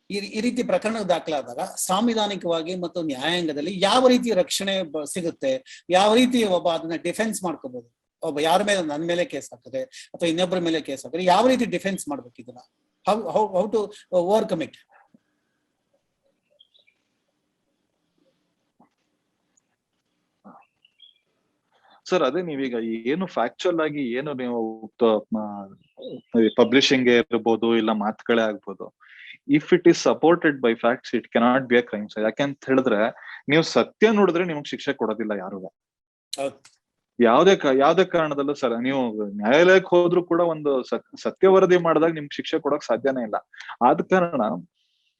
ಈ ರೀತಿ ಪ್ರಕರಣ ದಾಖಲಾದಾಗ ಸಾಂವಿಧಾನಿಕವಾಗಿ ಮತ್ತು ನ್ಯಾಯಾಂಗದಲ್ಲಿ ಯಾವ ರೀತಿ ರಕ್ಷಣೆ ಸಿಗುತ್ತೆ, ಯಾವ ರೀತಿ ಒಬ್ಬ ಅದನ್ನ ಡಿಫೆನ್ಸ್ ಮಾಡ್ಕೋಬಹುದು? ಒಬ್ಬ ಯಾರ ಮೇಲೆ, ನನ್ನ ಮೇಲೆ ಕೇಸ್ ಹಾಕಿದ್ರೆ ಅಥವಾ ಇನ್ನೊಬ್ಬರ ಮೇಲೆ ಕೇಸ್ ಹಾಕಿದ್ರೆ ಯಾವ ರೀತಿ ಡಿಫೆನ್ಸ್ ಮಾಡ್ಬೇಕು ಇದನ್ನ? How to overcome it? Sir ಅದೇ ನೀವೀಗ ಏನು ಫ್ಯಾಕ್ಚುಯಲ್ ಆಗಿ ಏನು ನೀವು ಪಬ್ಲಿಷಿಂಗ್ ಇರ್ಬೋದು ಇಲ್ಲ ಮಾತುಗಳೇ ಆಗ್ಬೋದು, if it is supported by facts it cannot be a crime. ಯಾಕೆಂತ ಹೇಳಿದ್ರೆ ನೀವು ಸತ್ಯ ನೋಡಿದ್ರೆ ನಿಮ್ಗೆ ಶಿಕ್ಷೆ ಕೊಡೋದಿಲ್ಲ ಯಾರು. ಯಾವ್ದೇ ಕಾರಣದಲ್ಲೂ ಸರ್, ನೀವು ನ್ಯಾಯಾಲಯಕ್ಕೆ ಹೋದ್ರು ಕೂಡ ಒಂದು ಸತ್ಯ ವರದಿ ಮಾಡಿದಾಗ ನಿಮ್ಗೆ ಶಿಕ್ಷೆ ಕೊಡಕ್ ಸಾಧ್ಯನೇ ಇಲ್ಲ. ಆದ ಕಾರಣ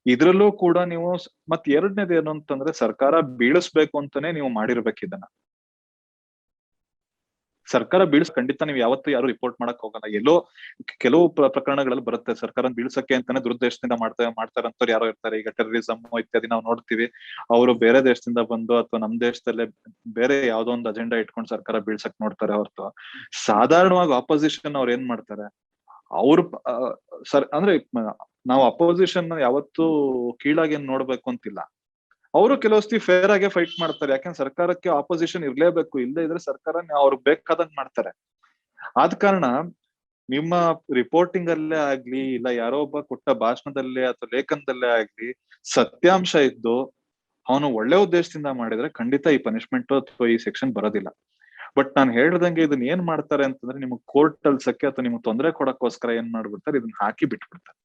ಇದ್ರಲ್ಲೂ ಕೂಡ ನೀವು ಮತ್ ಎರಡನೇದು ಏನು ಅಂತಂದ್ರೆ ಸರ್ಕಾರ ಬೀಳಿಸ್ಬೇಕು ಅಂತಾನೆ ನೀವು ಮಾಡಿರ್ಬೇಕು ಇದನ್ನ. ಸರ್ಕಾರ ಖಂಡಿತ ನೀವು ಯಾವತ್ತೂ ಯಾರು ರಿಪೋರ್ಟ್ ಮಾಡಕ್ ಹೋಗಲ್ಲ. ಎಲ್ಲೋ ಕೆಲವು ಪ್ರಕರಣಗಳಲ್ಲಿ ಬರುತ್ತೆ, ಸರ್ಕಾರ ಬೀಳ್ಸಕ್ಕೆ ಅಂತಾನೆ ದುರುದ್ದೇಶದಿಂದ ಮಾಡ್ತಾರಂತವ್ರು ಯಾರೋ ಇರ್ತಾರೆ. ಈಗ ಟೆರರಿಸಮ್ ಇತ್ಯಾದಿ ನಾವು ನೋಡ್ತೀವಿ. ಅವರು ಬೇರೆ ದೇಶದಿಂದ ಬಂದು ಅಥವಾ ನಮ್ ದೇಶದಲ್ಲೇ ಬೇರೆ ಯಾವ್ದೋ ಒಂದು ಅಜೆಂಡಾ ಇಟ್ಕೊಂಡು ಸರ್ಕಾರ ಬೀಳ್ಸಕ್ ನೋಡ್ತಾರೆ ಹೊರತು ಸಾಧಾರಣವಾಗಿ ಆಪೋಸಿಷನ್ ಅವ್ರು ಏನ್ ಮಾಡ್ತಾರೆ, ಅವ್ರು ಅಂದ್ರೆ ನಾವು ಅಪೋಸಿಷನ್ ಯಾವತ್ತೂ ಕೀಳಾಗಿ ಏನ್ ನೋಡ್ಬೇಕು ಅಂತಿಲ್ಲ. ಅವರು ಕೆಲವೊತ್ತಿ ಫೇರ್ ಆಗಿ ಫೈಟ್ ಮಾಡ್ತಾರೆ. ಯಾಕಂದ್ರೆ ಸರ್ಕಾರಕ್ಕೆ ಆಪೋಸಿಷನ್ ಇರ್ಲೇಬೇಕು, ಇಲ್ಲದೆ ಇದ್ರೆ ಸರ್ಕಾರ ಅವ್ರಿಗೆ ಬೇಕಾದಂಗ್ ಮಾಡ್ತಾರೆ. ಆದ ಕಾರಣ ನಿಮ್ಮ ರಿಪೋರ್ಟಿಂಗ್ ಅಲ್ಲೇ ಆಗ್ಲಿ ಇಲ್ಲ ಯಾರೋ ಒಬ್ಬ ಕೊಟ್ಟ ಭಾಷಣದಲ್ಲೇ ಅಥವಾ ಲೇಖನದಲ್ಲೇ ಆಗ್ಲಿ ಸತ್ಯಾಂಶ ಇದ್ದು ಅವನು ಒಳ್ಳೆ ಉದ್ದೇಶದಿಂದ ಮಾಡಿದ್ರೆ ಖಂಡಿತ ಈ ಪನಿಷ್ಮೆಂಟ್ ಅಥವಾ ಈ ಸೆಕ್ಷನ್ ಬರೋದಿಲ್ಲ. ಬಟ್ ನಾನು ಹೇಳ್ದಂಗೆ ಇದನ್ನ ಏನ್ ಮಾಡ್ತಾರೆ ಅಂತಂದ್ರೆ ನಿಮ್ಗೆ ಕೋರ್ಟ್ ಅಲ್ಸಕ್ಕೆ ಅಥವಾ ನಿಮ್ಗೆ ತೊಂದರೆ ಕೊಡಕ್ಕೋಸ್ಕರ ಏನ್ ಮಾಡ್ಬಿಡ್ತಾರೆ, ಇದನ್ನ ಹಾಕಿ ಬಿಟ್ಬಿಡ್ತಾರೆ.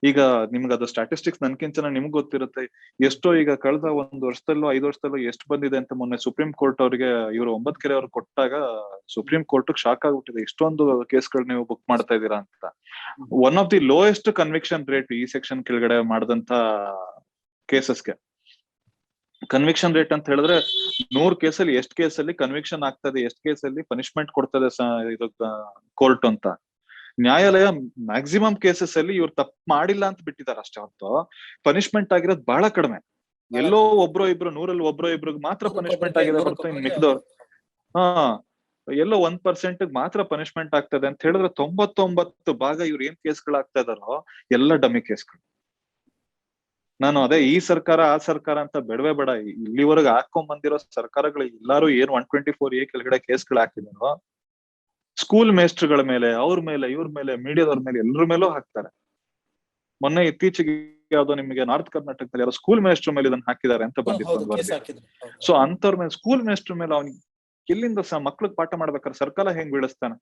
ಈಗ ನಿಮ್ಗೆ ಅದು ಸ್ಟಾಟಿಸ್ಟಿಕ್ಸ್ ನನ್ಕಿಂತ ನಿಮ್ಗೆ ಗೊತ್ತಿರುತ್ತೆ. ಎಷ್ಟೋ ಈಗ ಕಳೆದ 1 ವರ್ಷದಲ್ಲೋ 5 ವರ್ಷದಲ್ಲೋ ಎಷ್ಟು ಬಂದಿದೆ ಅಂತ ಮೊನ್ನೆ ಸುಪ್ರೀಂ ಕೋರ್ಟ್ ಅವ್ರಿಗೆ ಇವರು 9 ಕೆರೆ ಅವ್ರು ಕೊಟ್ಟಾಗ ಸುಪ್ರೀಂ ಕೋರ್ಟ್ ಶಾಕ್ ಆಗ್ಬಿಟ್ಟಿದೆ, ಇಷ್ಟೊಂದು ಕೇಸ್ಗಳು ನೀವು ಬುಕ್ ಮಾಡ್ತಾ ಇದೀರಾ ಅಂತ. One of the lowest conviction rate ಈ ಸೆಕ್ಷನ್ ಕೆಳಗಡೆ ಮಾಡಿದಂತ ಕೇಸಸ್ಗೆ. ಕನ್ವಿಕ್ಷನ್ ರೇಟ್ ಅಂತ ಹೇಳಿದ್ರೆ 100 ಕೇಸಲ್ಲಿ ಎಷ್ಟು ಕೇಸಲ್ಲಿ ಕನ್ವಿಕ್ಷನ್ ಆಗ್ತದೆ, ಎಷ್ಟು ಕೇಸಲ್ಲಿ ಪನಿಷ್ಮೆಂಟ್ ಕೊಡ್ತದೆ ಇದು ಕೋರ್ಟ್ ಅಂತ. ನ್ಯಾಯಾಲಯ ಮ್ಯಾಕ್ಸಿಮಮ್ ಕೇಸಸ್ ಅಲ್ಲಿ ಇವ್ರು ತಪ್ಪು ಮಾಡಿಲ್ಲ ಅಂತ ಬಿಟ್ಟಿದ್ದಾರೆ ಅಷ್ಟೇ ಹೊರತು ಪನಿಷ್ಮೆಂಟ್ ಆಗಿರೋದು ಬಹಳ ಕಡಿಮೆ. ಎಲ್ಲೋ ಒಬ್ರೋ ಇಬ್ರು 100ರಲ್ಲಿ ಒಬ್ರೋ ಇಬ್ರಿಗೆ ಮಾತ್ರ ಪನಿಷ್ಮೆಂಟ್ ಆಗಿದೆ ಹೊರತು ಇನ್ ಮಿಕ್ದವ್ರು ಎಲ್ಲೋ 1% ಮಾತ್ರ ಪನಿಷ್ಮೆಂಟ್ ಆಗ್ತದೆ ಅಂತ ಹೇಳಿದ್ರೆ 99% ಇವ್ರು ಏನ್ ಕೇಸ್ಗಳಾಗ್ತಾ ಇದಾರೋ ಎಲ್ಲ ಡಮ್ಮಿ ಕೇಸ್ಗಳು. ನಾನು ಅದೇ ಈ ಸರ್ಕಾರ ಆ ಸರ್ಕಾರ ಅಂತ ಬೇಡವೇ ಬೇಡ. ಇಲ್ಲಿವರೆಗೆ ಹಾಕೊಂಡ್ ಬಂದಿರೋ ಸರ್ಕಾರಗಳು ಎಲ್ಲಾರು ಏನ್ 124A ಕೆಳಗಡೆ ಕೇಸ್ಗಳು ಹಾಕಿದಾರೋ ಸ್ಕೂಲ್ ಮೇಸ್ಟ್ರುಗಳ ಮೇಲೆ, ಅವ್ರ ಮೇಲೆ, ಇವ್ರ ಮೇಲೆ, ಮೀಡಿಯಾದವ್ರ ಮೇಲೆ, ಎಲ್ಲರ ಮೇಲೂ ಹಾಕ್ತಾರೆ. ಮೊನ್ನೆ ಇತ್ತೀಚೆಗೆ ಯಾವ್ದೋ ನಿಮಗೆ ನಾರ್ತ್ ಕರ್ನಾಟಕದಲ್ಲಿ ಯಾರೋ ಸ್ಕೂಲ್ ಮೇಸ್ಟ್ರ ಮೇಲೆ ಇದನ್ನ ಹಾಕಿದ್ದಾರೆ ಅಂತ ಬಂದಿತ್ತು ಒಂದು ವರದಿ. ಸೊ ಅಂತವ್ರ ಮೇಲೆ, ಸ್ಕೂಲ್ ಮೇಸ್ಟ್ರ ಮೇಲೆ ಅವ್ನಿಗೆ ಎಲ್ಲಿಂದ ಮಕ್ಳಿಗೆ ಪಾಠ ಮಾಡ್ಬೇಕಾದ್ರೆ ಸರ್ಕಾರ ಹೆಂಗ್ ಬೀಳಿಸ್ತಾನೆ?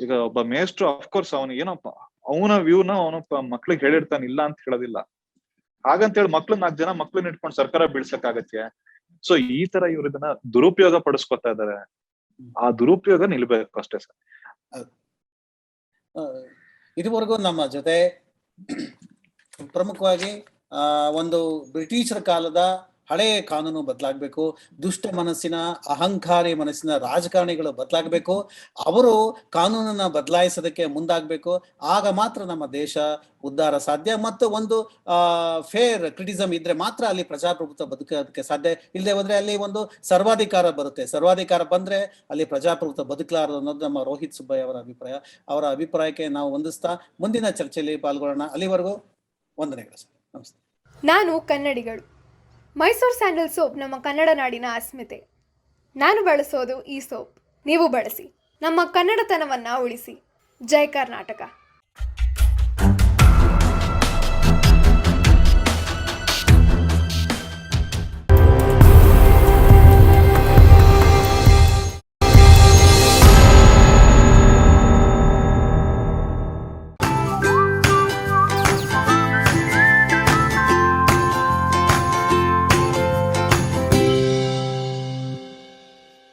ಈಗ ಒಬ್ಬ ಮೇಸ್ಟ್ರು ಅಫ್ಕೋರ್ಸ್ ಅವನಿಗೆ ಏನಪ್ಪ ಅವನ ವ್ಯೂನ ಅವನಪ್ಪ ಮಕ್ಳಿಗೆ ಹೇಳಿರ್ತಾನೆ, ಇಲ್ಲ ಅಂತ ಹೇಳೋದಿಲ್ಲ. ಹಾಗಂತೇಳಿ ಮಕ್ಳನ್ನ 4 ಜನ ಮಕ್ಳನ್ನ ಇಟ್ಕೊಂಡು ಸರ್ಕಾರ ಬೀಳ್ಸಕ್ಕಾಗತ್ತೆ? ಸೊ ಈ ತರ ಇವ್ರು ಇದನ್ನ ದುರುಪಯೋಗ ಪಡಿಸ್ಕೊತಾ ಇದಾರೆ. ಆ ದುರುಪಯೋಗ ನಿಲ್ಬೇಕು ಅಷ್ಟೇ ಸರ್. ಇದುವರೆಗೂ ನಮ್ಮ ಜೊತೆ ಪ್ರಮುಖವಾಗಿ ಒಂದು ಬ್ರಿಟಿಷರ ಕಾಲದ ಹಳೆಯ ಕಾನೂನು ಬದಲಾಗಬೇಕು, ದುಷ್ಟ ಮನಸ್ಸಿನ, ಅಹಂಕಾರಿ ಮನಸ್ಸಿನ ರಾಜಕಾರಣಿಗಳು ಬದಲಾಗಬೇಕು, ಅವರು ಕಾನೂನನ್ನ ಬದಲಾಯಿಸೋದಕ್ಕೆ ಮುಂದಾಗಬೇಕು. ಆಗ ಮಾತ್ರ ನಮ್ಮ ದೇಶ ಉದ್ಧಾರ ಸಾಧ್ಯ. ಮತ್ತು ಒಂದು ಫೇರ್ ಕ್ರಿಟಿಸಮ್ ಇದ್ರೆ ಮಾತ್ರ ಅಲ್ಲಿ ಪ್ರಜಾಪ್ರಭುತ್ವ ಬದುಕೋದಕ್ಕೆ ಸಾಧ್ಯ. ಇಲ್ಲದೆ ಹೋದ್ರೆ ಅಲ್ಲಿ ಒಂದು ಸರ್ವಾಧಿಕಾರ ಬರುತ್ತೆ. ಸರ್ವಾಧಿಕಾರ ಬಂದ್ರೆ ಅಲ್ಲಿ ಪ್ರಜಾಪ್ರಭುತ್ವ ಬದುಕಲಾರದು ಅನ್ನೋದು ನಮ್ಮ ರೋಹಿತ್ ಸುಬ್ಬಯ್ಯ ಅವರ ಅಭಿಪ್ರಾಯ. ಅವರ ಅಭಿಪ್ರಾಯಕ್ಕೆ ನಾವು ಹೊಂದಿಸ್ತಾ ಮುಂದಿನ ಚರ್ಚೆಯಲ್ಲಿ ಪಾಲ್ಗೊಳ್ಳೋಣ. ಅಲ್ಲಿವರೆಗೂ ವಂದನೆಗಳು ಸರ್. ನಮಸ್ತೆ. ನಾನು ಕನ್ನಡಿಗಳು. ಮೈಸೂರು ಸ್ಯಾಂಡಲ್ ಸೋಪ್ ನಮ್ಮ ಕನ್ನಡ ನಾಡಿನ ಅಸ್ಮಿತೆ. ನಾನು ಬಳಸೋದು ಈ ಸೋಪ್, ನೀವು ಬಳಸಿ. ನಮ್ಮ ಕನ್ನಡತನವನ್ನು ಉಳಿಸಿ. ಜೈ ಕರ್ನಾಟಕ.